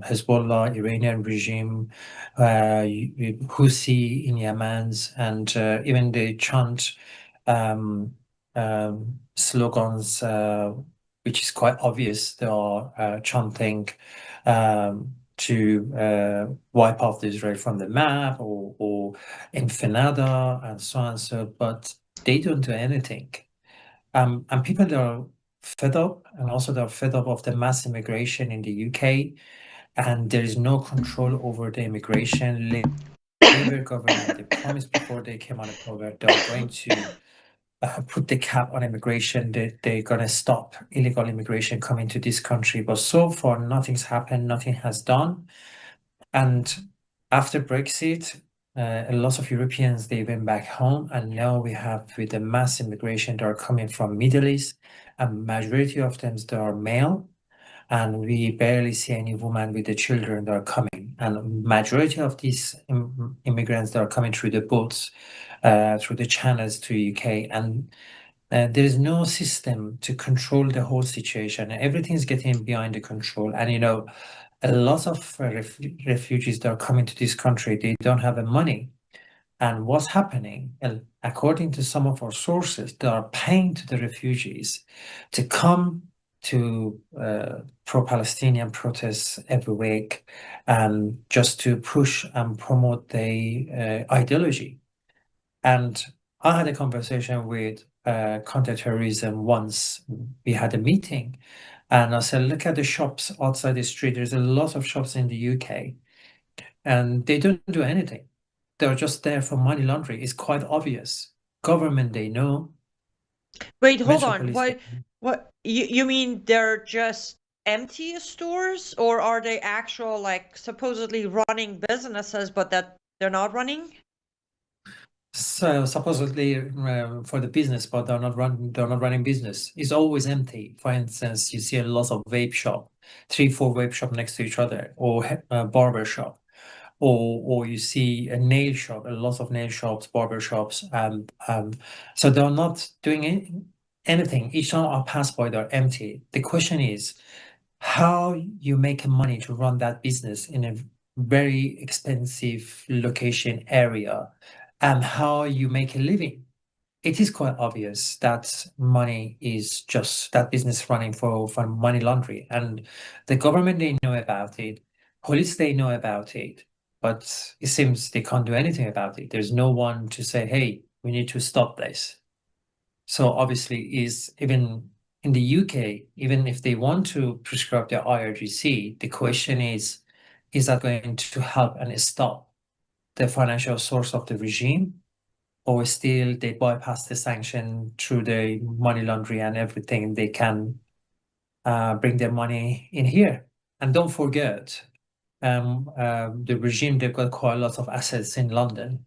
Hezbollah, Iranian regime, Houthi in Yemen, and even they chant slogans, which is quite obvious. They are chanting to wipe off Israel from the map, or Infinada, and so on. So, but they don't do anything. And people that are fed up, and also they're fed up of the mass immigration in the UK, and there is no control over the immigration. Labour government, they promised before they came on the power, they're going to put the cap on immigration. They're going to stop illegal immigration coming to this country. But so far, nothing's happened. Nothing has done. And after Brexit, a lot of Europeans, they went back home. And now we have with the mass immigration that are coming from Middle East, and majority of them, they are male. And we barely see any women with the children that are coming. And majority of these immigrants that are coming through the boats, through the channels to UK, and there is no system to control the whole situation. Everything's getting behind the control. And a lot of refugees that are coming to this country, they don't have the money. And what's happening, according to some of our sources, they are paying to the refugees to come to pro-Palestinian protests every week, and just to push and promote the ideology. And I had a conversation with counterterrorism once. We had a meeting, and I said, look at the shops outside the street. There's a lot of shops in the UK, and they don't do anything. They're just there for money laundering. It's quite obvious. Government, they know. Wait, hold on. Metropolis, What you mean they're just empty stores, or are they actual, like, supposedly running businesses but that they're not running? So supposedly for the business, but they're not running business. It's always empty. For instance, you see a lot of vape shop, 3-4 vape shop next to each other, or a barber shop, or you see a nail shop, a lot of nail shops, barber shops, and so they're not doing anything. Each time I pass by, they're empty. The question is how you make money to run that business in a very expensive location area, and how you make a living. It is quite obvious that money is just that business running for money laundering, and the government, they know about it, police, they know about it, but it seems they can't do anything about it. There's no one to say, hey, we need to stop this. So obviously, is even in the UK, even if they want to prescribe their IRGC, the question is that going to help and stop the financial source of the regime, or still they bypass the sanction through the money laundering and everything? They can bring their money in here. And don't forget, the regime, they've got quite a lot of assets in London.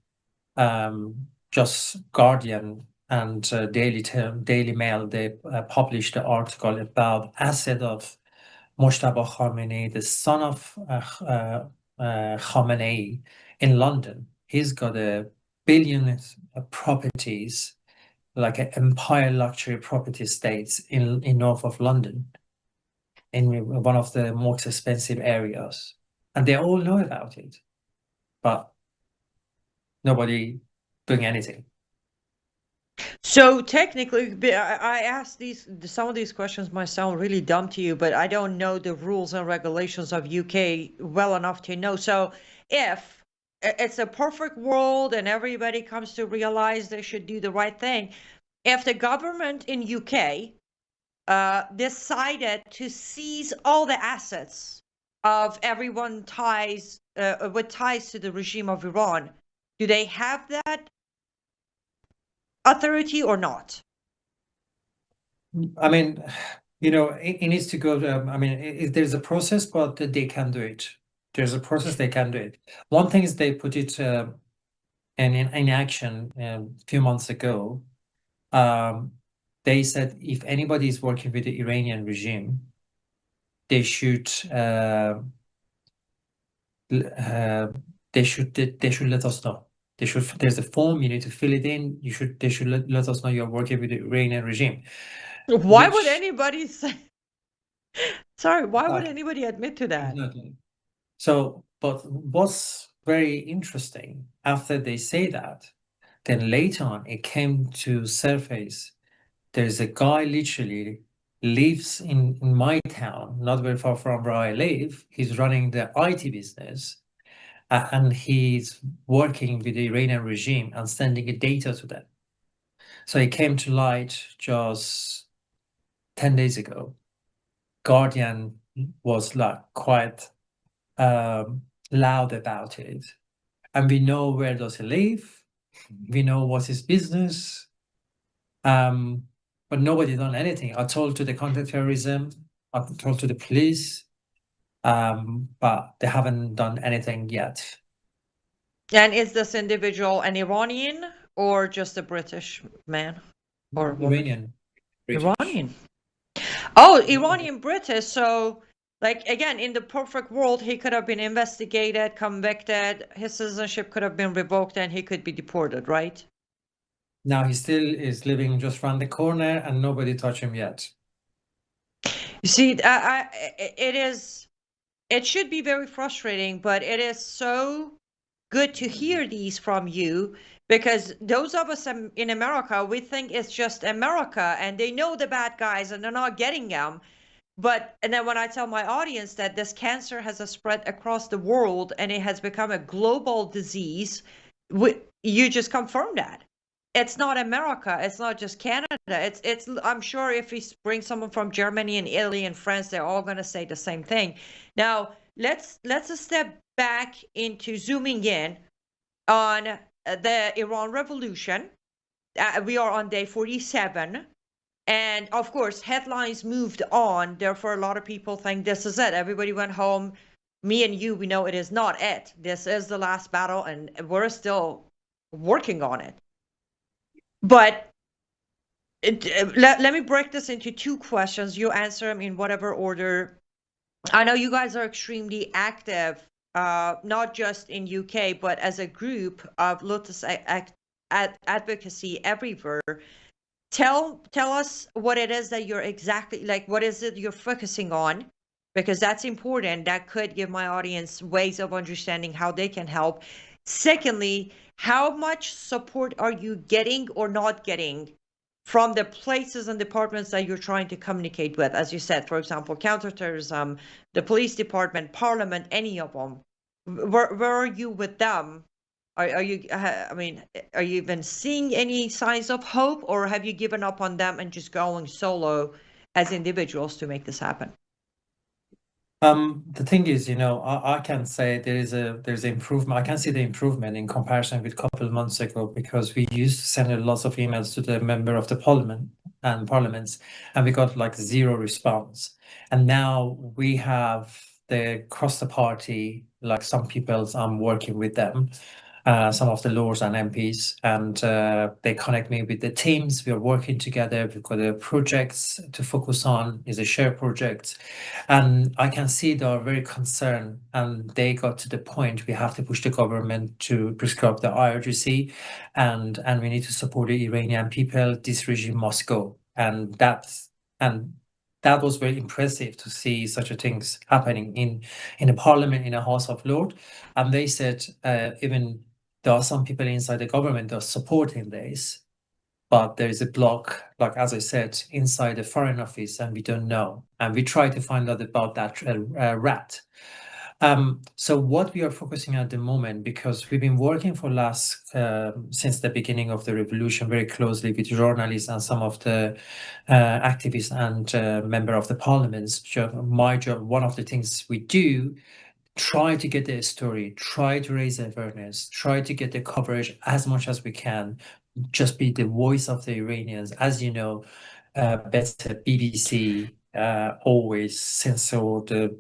Just Guardian and Daily Mail, they published an article about asset of Mojtaba Khamenei, the son of Khamenei, in London. He's got a billion properties, like an empire luxury property estates in north of London, in one of the most expensive areas. And they all know about it, but nobody doing anything. So technically, I asked some of these questions might sound really dumb to you, but I don't know the rules and regulations of UK well enough to know. So if it's a perfect world and everybody comes to realize they should do the right thing, if the government in UK decided to seize all the assets of everyone with ties to the regime of Iran, do they have that authority or not? I mean, it needs to go to, there's a process, but they can do it. There's a process, they can do it. One thing is they put it in action a few months ago. They said if anybody is working with the Iranian regime, they should let us know. There's a form, you need to fill it in. They should let us know you're working with the Iranian regime. Why would anybody say? Sorry, why would anybody admit to that? Exactly. So, but what's very interesting, after they say that, then later on it came to surface. There's a guy literally lives in my town, not very far from where I live. He's running the IT business, and he's working with the Iranian regime and sending data to them. So it came to light just 10 days ago. Guardian was like quite loud about it. and we know where does he live, we know what's his business, but nobody done anything. I told to the counterterrorism, I told to the police, but they haven't done anything yet. And is this individual an Iranian or just a British man or woman? Iranian. British. Iranian. Oh, Iranian British. So, like, again, in the perfect world, he could have been investigated, convicted, his citizenship could have been revoked, and he could be deported, right? Now he still is living just around the corner and nobody touched him yet. You see, it should be very frustrating, but it is so good to hear these from you, because those of us in America, we think it's just America and they know the bad guys and they're not getting them. And then when I tell my audience that this cancer has spread across the world and it has become a global disease, you just confirm that. It's not America. It's not just Canada. It's. I'm sure if we bring someone from Germany and Italy and France, they're all going to say the same thing. Now, let's step back into zooming in on the Iran Revolution. We are on day 47. And of course, headlines moved on. Therefore, a lot of people think this is it. Everybody went home. Me and you, we know it is not it. This is the last battle, and we're still working on it. But let me break this into two questions. You answer them in whatever order. I know you guys are extremely active, not just in UK, but as a group of Lotus advocacy everywhere. Tell us what it is that you're exactly, like, what is it you're focusing on? Because that's important. That could give my audience ways of understanding how they can help. Secondly, how much support are you getting or not getting from the places and departments that you're trying to communicate with? As you said, for example, counterterrorism, the police department, parliament, any of them. Where are you with them? Are you, I mean, are you even seeing any signs of hope, or have you given up on them and just going solo as individuals to make this happen? The thing is, I can say there's improvement. I can see the improvement in comparison with a couple of months ago, because we used to send lots of emails to the member of the parliaments, and we got like zero response. And now we have across the party, like some people, I'm working with them, some of the lords and MPs, and they connect me with the teams. We are working together. We've got projects to focus on, is a shared project. And I can see they are very concerned, and they got to the point we have to push the government to prescribe the IRGC, and we need to support the Iranian people. This regime must go. And that was very impressive to see such a things happening in a parliament, in a House of Lords. And they said even there are some people inside the government that are supporting this, but there is a block, like as I said, inside the Foreign Office, and we don't know. And we try to find out about that rat. So what we are focusing at the moment, because we've been working for since the beginning of the revolution very closely with journalists and some of the activists and member of the parliaments. My job, one of the things we do, try to get the story, try to raise awareness, try to get the coverage as much as we can, just be the voice of the Iranians. As you know, better BBC always censor the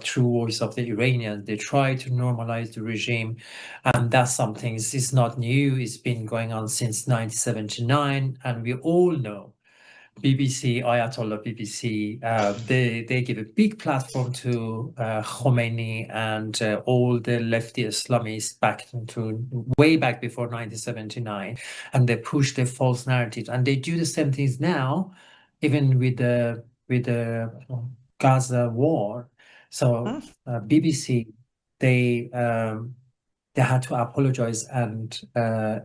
true voice of the Iranians. They try to normalize the regime, and that's something, it's not new. It's been going on since 1979, and we all know BBC, Ayatollah BBC, they give a big platform to Khomeini and all the lefty Islamists way back before 1979, and they push the false narrative, and they do the same things now, even with the Gaza war. So BBC, they had to apologize and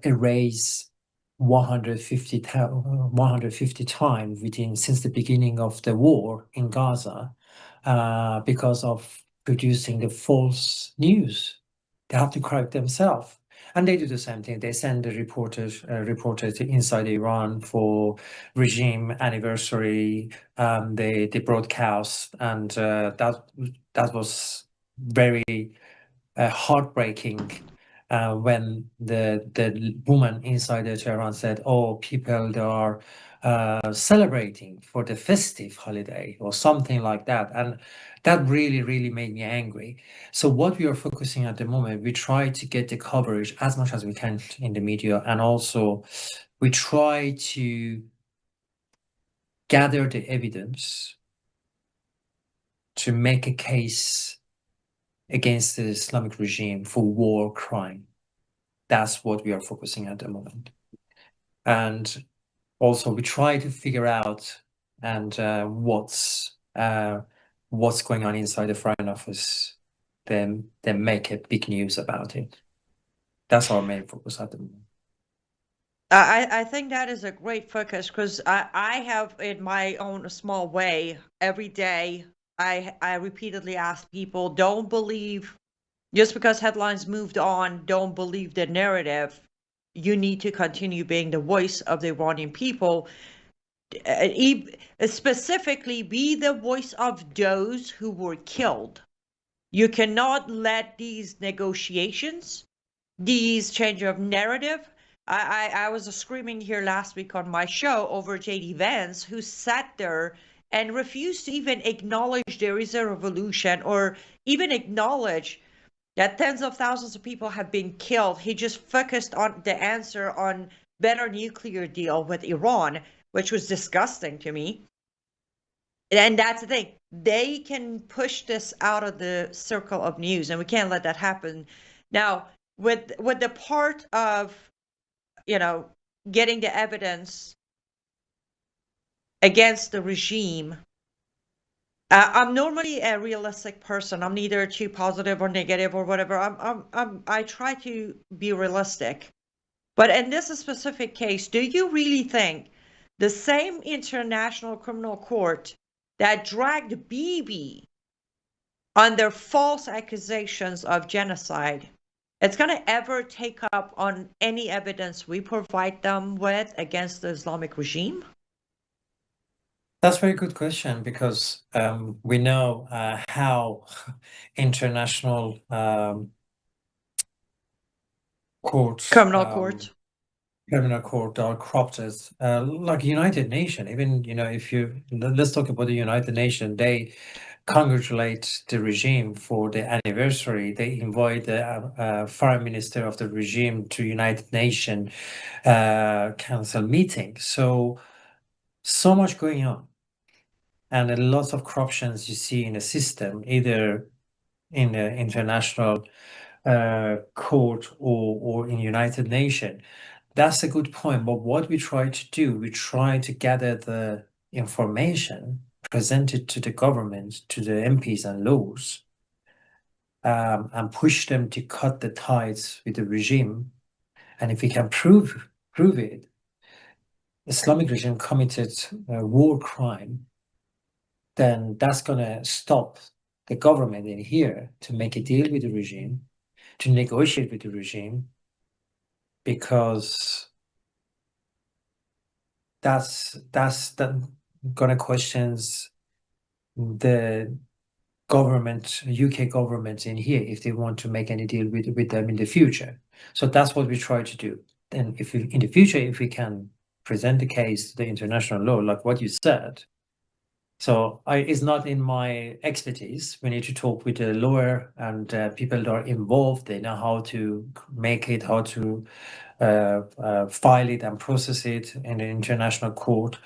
erase 150 times since the beginning of the war in Gaza, because of producing the false news. They have to correct themselves, and they do the same thing. They send the reporters to inside Iran for regime anniversary. They broadcast, and that was very heartbreaking. when the woman inside the Tehran said, "Oh, people they are celebrating for the festive holiday," or something like that, and that really made me angry. So what we are focusing at the moment, we try to get the coverage as much as we can in the media, and also we try to gather the evidence to make a case against the Islamic regime for war crime. That's what we are focusing at the moment. And also we try to figure out and what's going on inside the Foreign Office, then make a big news about it. That's our main focus at the moment. I think that is a great focus because I have, in my own small way, every day, I repeatedly ask people, don't believe, just because headlines moved on, don't believe the narrative. You need to continue being the voice of the Iranian people. Specifically, be the voice of those who were killed. You cannot let these negotiations, these change of narrative. I was screaming here last week on my show over J.D. Vance, who sat there and refused to even acknowledge there is a revolution or even acknowledge that tens of thousands of people have been killed. He just focused on the answer on better nuclear deal with Iran, which was disgusting to me. And that's the thing. They can push this out of the circle of news, and we can't let that happen. Now, with the part of, getting the evidence against the regime, I'm normally a realistic person. I'm neither too positive or negative or whatever. I try to be realistic. But in this specific case, do you really think the same International Criminal Court that dragged Bibi under false accusations of genocide, it's going to ever take up on any evidence we provide them with against the Islamic regime? That's a very good question, because we know how international courts, Criminal court. criminal court are corrupted, like United Nations. Even, if let's talk about the United Nations, they congratulate the regime for the anniversary. They invite the foreign minister of the regime to United Nations council meeting. So much going on, and a lot of corruptions you see in the system, either in the international court or in United Nations. That's a good point. But what we try to do, we try to gather the information, present it to the government, to the MPs and laws, and push them to cut the ties with the regime. And if we can prove it, Islamic regime committed war crime, then that's going to stop the government in here to make a deal with the regime, to negotiate with the regime, because that's going to questions the government, UK government in here, if they want to make any deal with them in the future. So that's what we try to do. And if we, in the future, if we can present the case to the international law, like what you said, so it's not in my expertise. We need to talk with the lawyer and people that are involved. They know how to make it, how to file it and process it in the international court.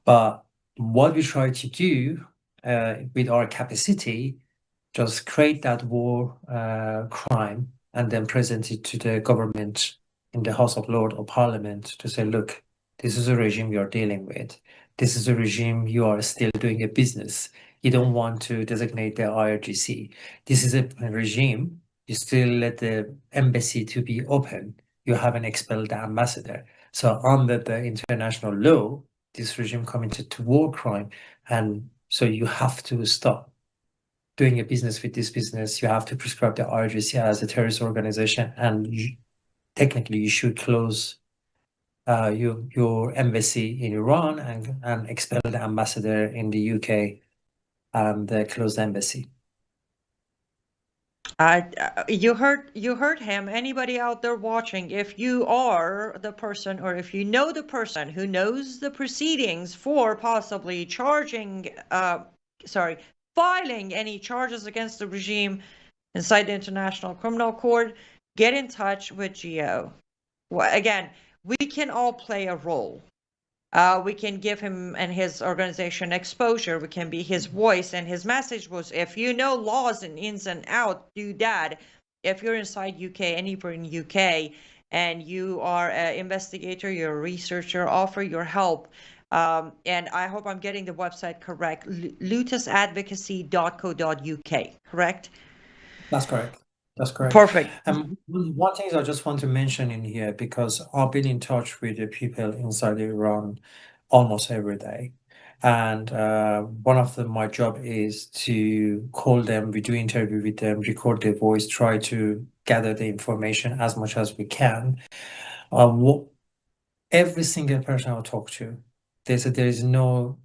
But what we try to do with our capacity, just create that war crime and then present it to the government in the House of Lords or Parliament to say, look, this is a regime you're dealing with. This is a regime you are still doing a business. You don't want to designate the IRGC. This is a regime, you still let the embassy to be open. You haven't expelled the ambassador. So under the international law, this regime committed to war crime. And so you have to stop doing a business with this business. You have to prescribe the IRGC as a terrorist organization. And technically you should close your embassy in Iran and expel the ambassador in the UK and close the embassy. You heard him. Anybody out there watching, if you are the person, or if you know the person who knows the proceedings for possibly filing any charges against the regime inside the International Criminal Court, get in touch with Gio. Well, again, we can all play a role. We can give him and his organization exposure. We can be his voice. And his message was, if you know laws and ins and out, do that. If you're inside UK, anywhere in UK, and you are an investigator, you're a researcher, offer your help. And I hope I'm getting the website correct, lutesadvocacy.co.uk, correct? That's correct. That's correct. Perfect. One thing I just want to mention in here, because I've been in touch with the people inside Iran almost every day. And one of my job is to call them, we do interview with them, record their voice, try to gather the information as much as we can. Every single person I talk to, they said there's no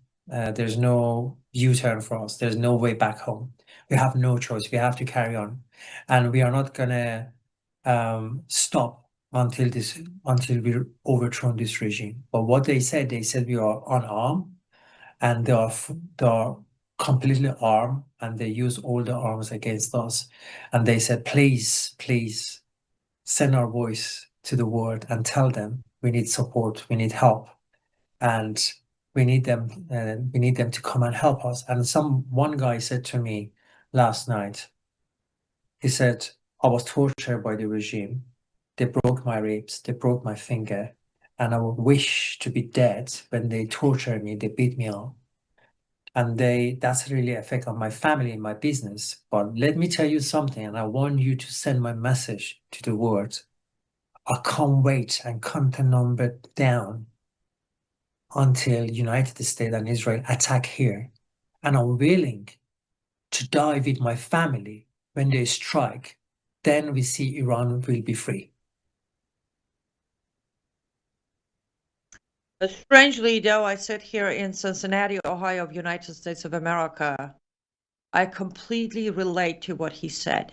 U-turn for us. There's no way back home. We have no choice. We have to carry on, and we are not gonna stop until we overthrow this regime. But what they said we are unarmed, and they are completely armed, and they use all the arms against us. And they said, please send our voice to the world and tell them we need support, we need help, and we need them to come and help us. And one guy said to me last night, he said, I was tortured by the regime. They broke my ribs, they broke my finger, and I would wish to be dead when they tortured me, they beat me up. And that's really affect on my family and my business. But let me tell you something, and I want you to send my message to the world. I can't wait and count the number down until United States and Israel attack here. And I'm willing to die with my family when they strike. Then we see Iran will be free. Strangely, though, I sit here in Cincinnati, Ohio, of United States of America. I completely relate to what he said.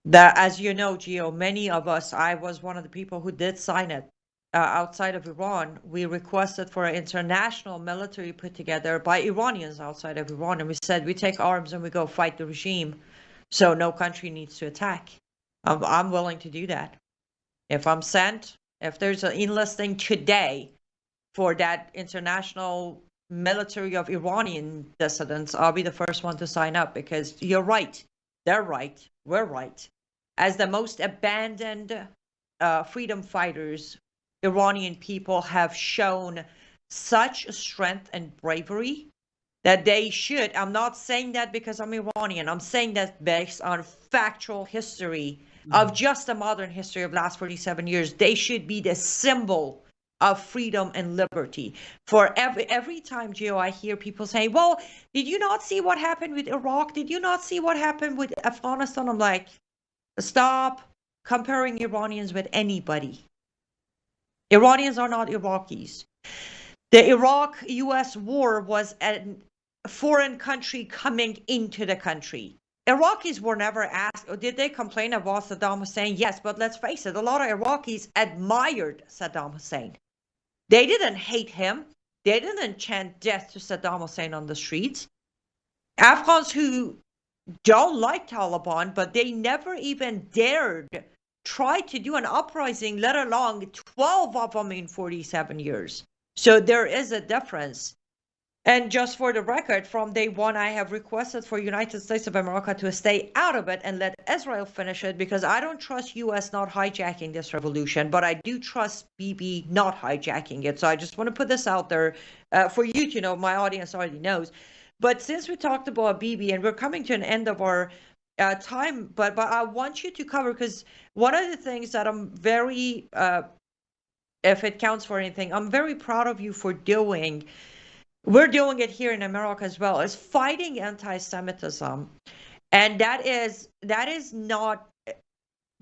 That, as you know, Gio, many of us, I was one of the people who did sign it outside of Iran. We requested for an international military put together by Iranians outside of Iran. And we said, we take arms and we go fight the regime. So no country needs to attack. I'm willing to do that. If I'm sent, if there's an enlisting today for that international military of Iranian dissidents, I'll be the first one to sign up, because you're right. They're right. We're right. As the most abandoned freedom fighters, Iranian people have shown such strength and bravery that they should. I'm not saying that because I'm Iranian. I'm saying that based on factual history of just the modern history of the last 47 years. They should be the symbol of freedom and liberty. For every time, Gio, I hear people say, well, did you not see what happened with Iraq? Did you not see what happened with Afghanistan? I'm like, stop comparing Iranians with anybody. Iranians are not Iraqis. The Iraq-US war was a foreign country coming into the country. Iraqis were never asked, or did they complain about Saddam Hussein? Yes, but let's face it, a lot of Iraqis admired Saddam Hussein. They didn't hate him. They didn't chant death to Saddam Hussein on the streets. Afghans who don't like Taliban, but they never even dared try to do an uprising, let alone 12 of them in 47 years. So there is a difference. And just for the record, from day one, I have requested for United States of America to stay out of it and let Israel finish it, because I don't trust US not hijacking this revolution, but I do trust Bibi not hijacking it. So I just want to put this out there for you to know. My audience already knows. But since we talked about Bibi and we're coming to an end of our time, but I want you to cover, because one of the things that I'm very, if it counts for anything, I'm very proud of you for doing. We're doing it here in America as well, is fighting anti-Semitism. And that is not,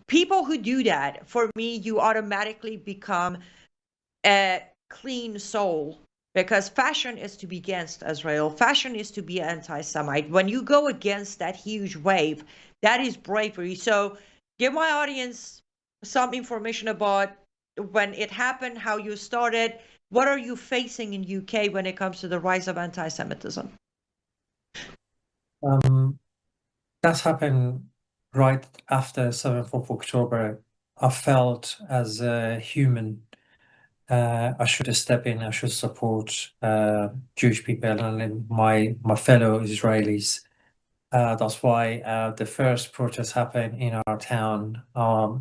people who do that, for me, you automatically become a clean soul, because fashion is to be against Israel. Fashion is to be anti-Semite. When you go against that huge wave, That is bravery. So give my audience some information about when it happened, how you started, what are you facing in UK when it comes to the rise of anti-Semitism? That happened right after 7th of October. I felt as a human, I should step in, I should support Jewish people and my fellow Israelis. That's why the first protest happened in our town.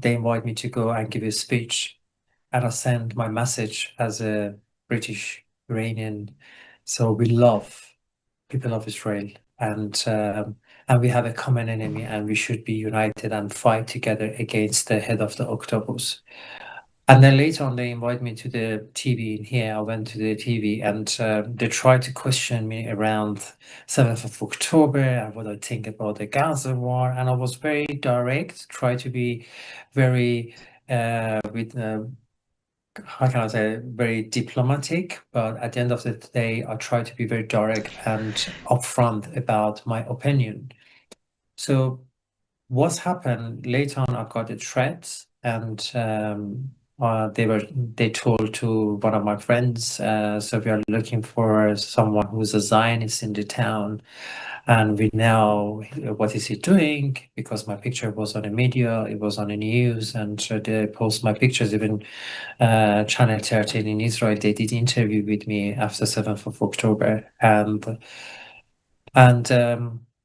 They invited me to go and give a speech, and I sent my message as a British Iranian. So we love people of Israel, and we have a common enemy, and we should be united and fight together against the head of the octopus. And then later on, they invited me to the TV in here. I went to the TV, and they tried to question me around 7th of October and what I think about the Gaza war. And I was very direct, try to be very how can I say, very diplomatic, but at the end of the day, I try to be very direct and upfront about my opinion. So what's happened later on, I got the threats, and they told to one of my friends, so we are looking for someone who's a Zionist in the town. And we know what is he doing, because my picture was on the media, it was on the news, and they post my pictures. Even Channel 13 in Israel, they did interview with me after 7th of October, and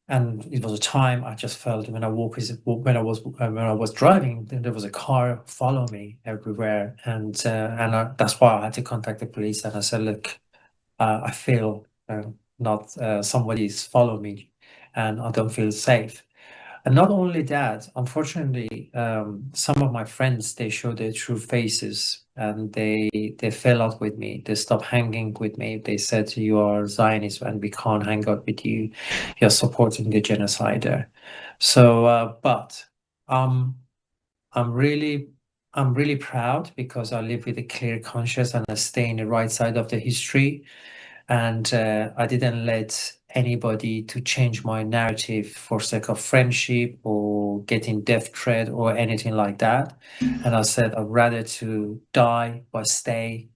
it was a time I just felt when I was driving, then there was a car follow me everywhere, and that's why I had to contact the police, and I said, look, I feel not somebody's follow me, and I don't feel safe. And not only that, unfortunately, some of my friends, they show their true faces, and they fell out with me. They stopped hanging with me. They said, you are Zionist and we can't hang out with you. You're supporting the genocider. So, but I'm really proud, because I live with a clear conscience and I stay in the right side of the history. And I didn't let anybody to change my narrative for sake of friendship or getting death threat or anything like that. And I said I'd rather to die but stay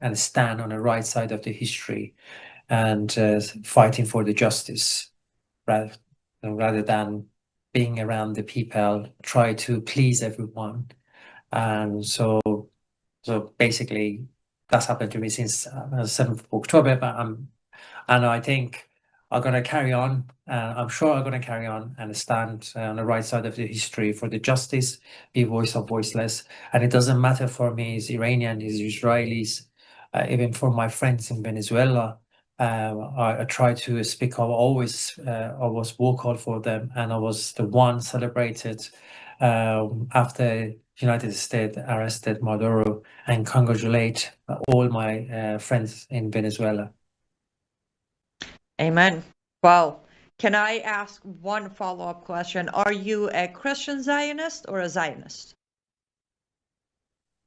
and stand on the right side of the history, and fighting for the justice, rather than being around the people, try to please everyone. And so basically, that's happened to me since 7th of October, and I think I'm going to carry on. I'm sure I'm going to carry on and stand on the right side of the history for the justice, be voice of voiceless. And it doesn't matter for me, as Iranian, as Israelis, even for my friends in Venezuela. I try to speak up always. I was vocal for them, and I was the one celebrated after United States arrested Maduro, and congratulate all my friends in Venezuela. Amen. Well, can I ask one follow-up question? Are you a Christian Zionist or a Zionist?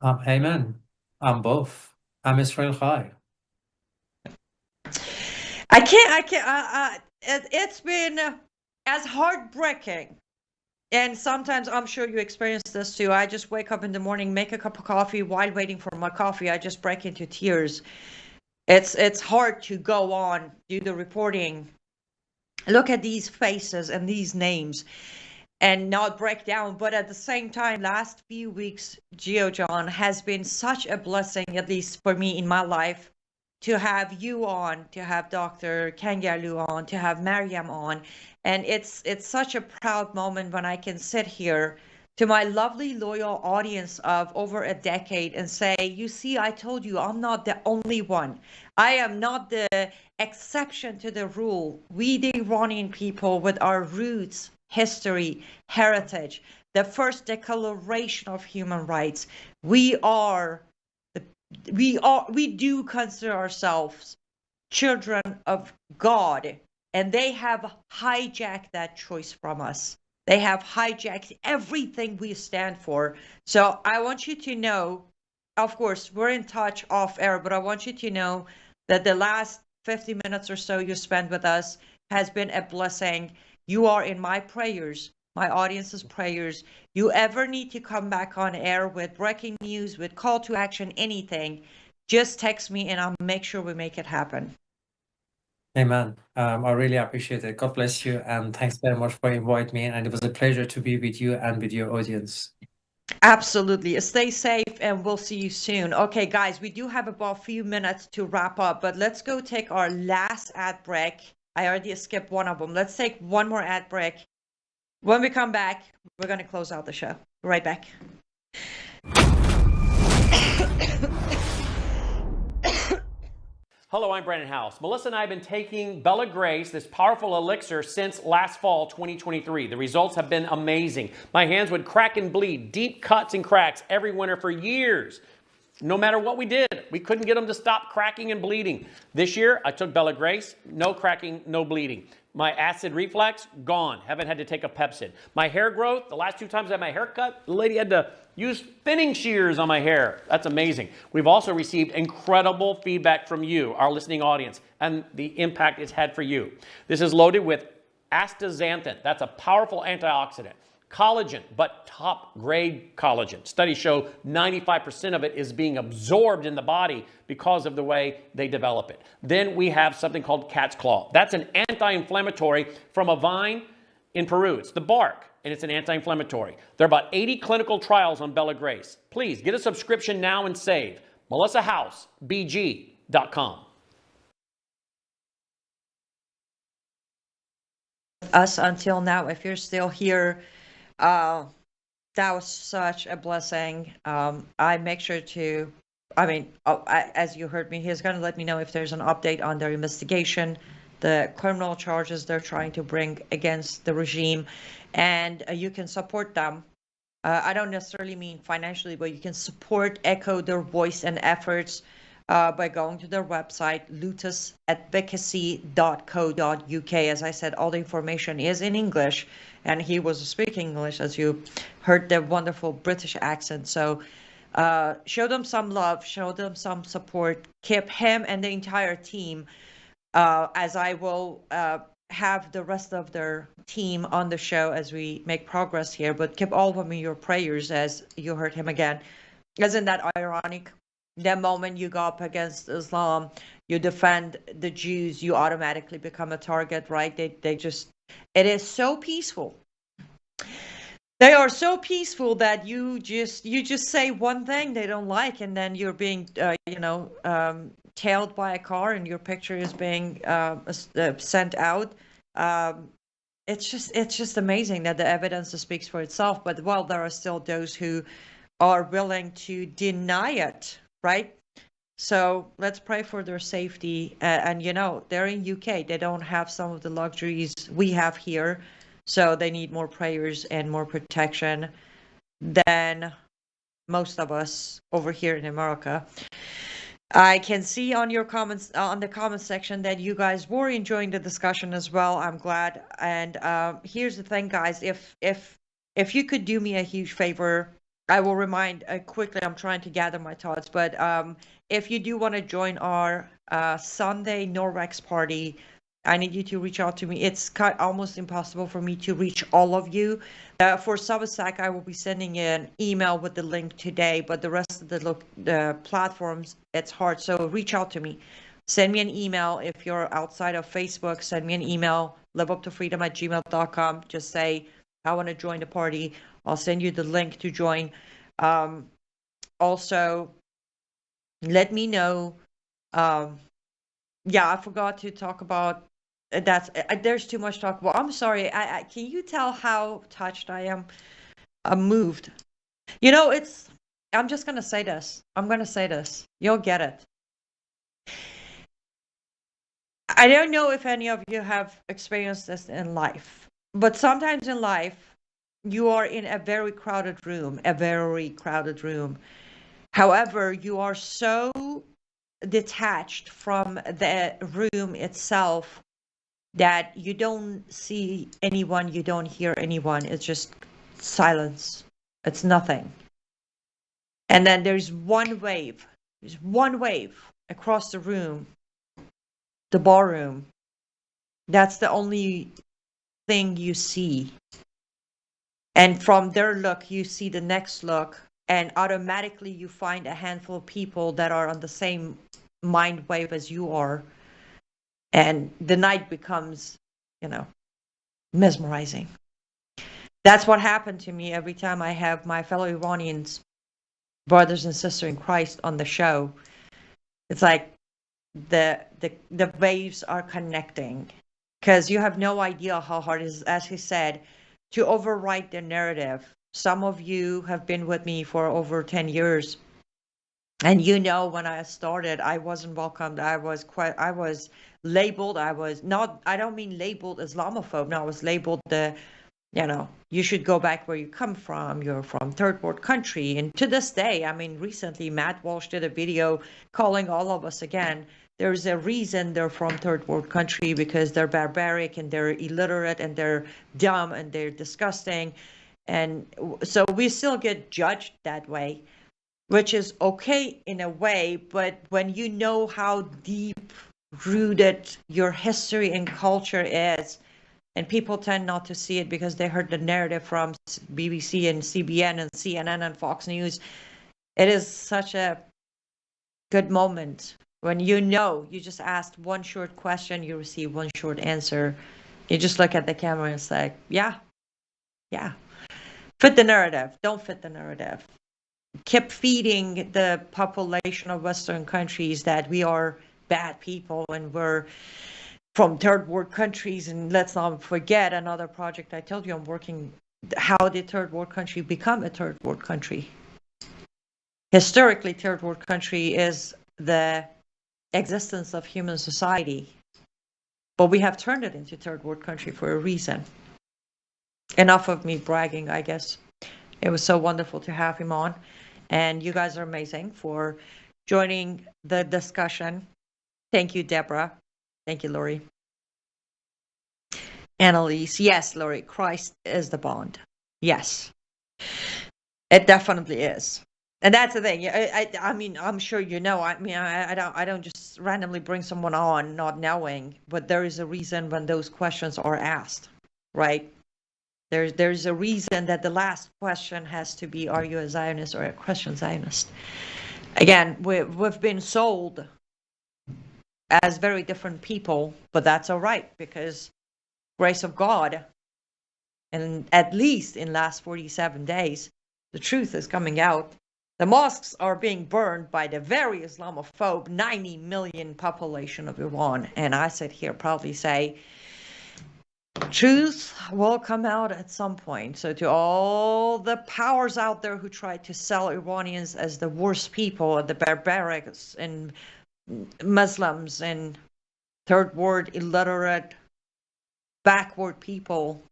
Amen. I'm both. I'm Israel Chai. It's been as heartbreaking. And sometimes, I'm sure you experience this too. I just wake up in the morning, make a cup of coffee. While waiting for my coffee, I just break into tears. It's hard to go on, do the reporting, look at these faces and these names, and not break down. But at the same time, last few weeks, Gio John, has been such a blessing, at least for me in my life, to have you on, to have Dr. Kangarloo on, to have Mariam on. And it's such a proud moment when I can sit here to my lovely, loyal audience of over a decade and say, you see, I told you, I'm not the only one. I am not the exception to the rule. We, the Iranian people, with our roots, history, heritage, the first declaration of human rights, we do consider ourselves children of God, and they have hijacked that choice from us. They have hijacked everything we stand for. So I want you to know, of course, we're in touch off air, but I want you to know that the last 50 minutes or so you spent with us has been a blessing. You are in my prayers. my audience's prayers. You ever need to come back on air with breaking news, with call to action, anything, just text me and I'll make sure we make it happen. Amen. I really appreciate it. God bless you, and thanks very much for inviting me. And it was a pleasure to be with you and with your audience. Absolutely. Stay safe and we'll see you soon. Okay, guys, we do have about a few minutes to wrap up, but let's go take our last ad break. I already skipped one of them. Let's take one more ad break. When we come back, we're going to close out the show. Right back. Hello, I'm Brandon House. Melissa and I have been taking Bella Grace, this powerful elixir, since last fall, 2023. The results have been amazing. My hands would crack and bleed, deep cuts and cracks every winter for years. No matter what we did, we couldn't get them to stop cracking and bleeding. This year, I took Bella Grace, no cracking, no bleeding. My acid reflux, gone. Haven't had to take a Pepsid. My hair growth, the last 2 times I had my hair cut, the lady had to use thinning shears on my hair. That's amazing. We've also received incredible feedback from you, our listening audience, and the impact it's had for you. This is loaded with astaxanthin. That's a powerful antioxidant. Collagen, but top grade collagen. Studies show 95% of it is being absorbed in the body because of the way they develop it. Then we have something called cat's claw. That's an anti-inflammatory from a vine in Peru. It's the bark, and it's an anti-inflammatory. There are about 80 clinical trials on Bella Grace. Please get a subscription now and save. MelissaHouseBG.com. Us until now, if you're still here, that was such a blessing. I make sure to, as you heard me, he's going to let me know if there's an update on their investigation, the criminal charges they're trying to bring against the regime, and you can support them. I don't necessarily mean financially, but you can support, echo their voice and efforts by going to their website, lutusadvocacy.co.uk. As I said, all the information is in English, and he was speaking English, as you heard the wonderful British accent. So show them some love, show them some support, keep him and the entire team, as I will have the rest of their team on the show as we make progress here, but keep all of them in your prayers, as you heard him again. Isn't that ironic? The moment you go up against Islam, you defend the Jews, you automatically become a target, right? They just, it is so peaceful. They are so peaceful that you just say one thing they don't like, and then you're being, tailed by a car, and your picture is being sent out. It's just amazing that the evidence speaks for itself. But well, there are still those who are willing to deny it, right? So let's pray for their safety. And they're in UK. They don't have some of the luxuries we have here. So they need more prayers and more protection than most of us over here in America. I can see on your comments, on the comment section, that you guys were enjoying the discussion as well. I'm glad. And here's the thing, guys. If you could do me a huge favor, I will remind quickly. I'm trying to gather my thoughts, but if you do want to join our Sunday Norwex party, I need you to reach out to me. It's almost impossible for me to reach all of you. For Substack, I will be sending an email with the link today, but the rest of the platforms, it's hard. So reach out to me. Send me an email. If you're outside of Facebook, send me an email, liveuptofreedom@gmail.com. Just say, I want to join the party. I'll send you the link to join. Also, let me know. I forgot to talk about there's too much to talk about. I'm sorry. Can you tell how touched I am? I'm moved. I'm just going to say this. I'm going to say this. You'll get it. I don't know if any of you have experienced this in life, but sometimes in life, you are in a very crowded room. However, you are so detached from the room itself that you don't see anyone, you don't hear anyone. It's just silence. It's nothing. And then there's one wave across the room, the ballroom. That's the only thing you see. And from their look, you see the next look, and automatically you find a handful of people that are on the same mind wave as you are. And the night becomes, mesmerizing. That's what happened to me every time I have my fellow Iranians, brothers and sisters in Christ, on the show. It's like the waves are connecting, because you have no idea how hard it is, as he said, to overwrite the narrative. Some of you have been with me for over 10 years. And when I started, I wasn't welcomed. I was labeled. I don't mean labeled Islamophobe. No, I was labeled you should go back where you come from. You're from third world country. And to this day, recently Matt Walsh did a video calling all of us again. There's a reason they're from third world country, because they're barbaric and they're illiterate and they're dumb and they're disgusting. And so we still get judged that way, which is okay in a way. But when you know how deep rooted your history and culture is, and people tend not to see it because they heard the narrative from BBC and CBN and CNN and Fox News, it is such a good moment when you just asked one short question, you receive one short answer. You just look at the camera and say, yeah. Fit the narrative. Don't fit the narrative. Keep feeding the population of Western countries that we are bad people and we're from third world countries. And let's not forget another project I told you I'm working, how did third world country become a third world country? Historically, third world country is the existence of human society, but we have turned it into third world country for a reason. Enough of me bragging, I guess. It was so wonderful to have him on, and you guys are amazing for joining the discussion. Thank you, Deborah. Thank you, Lori. Annalise, yes, Lori, Christ is the bond. Yes, it definitely is. And that's the thing. I'm sure I don't just randomly bring someone on not knowing, but there is a reason when those questions are asked, right? There's a reason that the last question has to be, are you a Zionist or a Christian Zionist? Again, we've been sold as very different people, but that's all right, because grace of God, and at least in last 47 days, the truth is coming out. The mosques are being burned by the very Islamophobe 90 million population of Iran. And I sit here proudly say, truth will come out at some point. So to all the powers out there who try to sell Iranians as the worst people, the barbarics and Muslims and third world illiterate, backward people,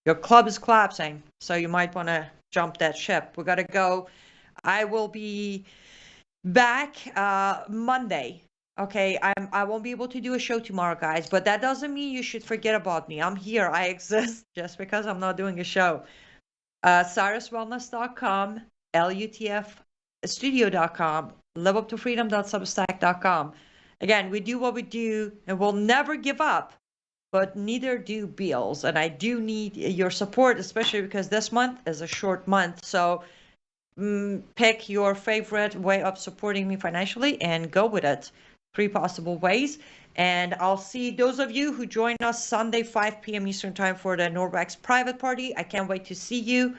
your club is collapsing. So you might want to jump that ship. We got to go. I will be back Monday. Okay, I won't be able to do a show tomorrow, guys, but that doesn't mean you should forget about me. I'm here. I exist just because I'm not doing a show. CyrusWellness.com, LUTFstudio.com, liveuptofreedom.substack.com. Again, we do what we do, and we'll never give up, but neither do bills. And I do need your support, especially because this month is a short month. So pick your favorite way of supporting me financially and go with it. 3 possible ways. And I'll see those of you who join us Sunday, 5 p.m. Eastern Time for the Norwex private party. I can't wait to see you.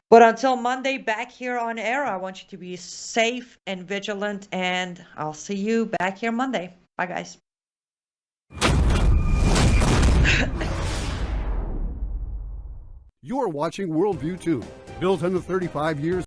But until Monday, back here on air, I want you to be safe and vigilant. And I'll see you back here Monday. Bye, guys. You're watching Worldview 2, built on the 35 years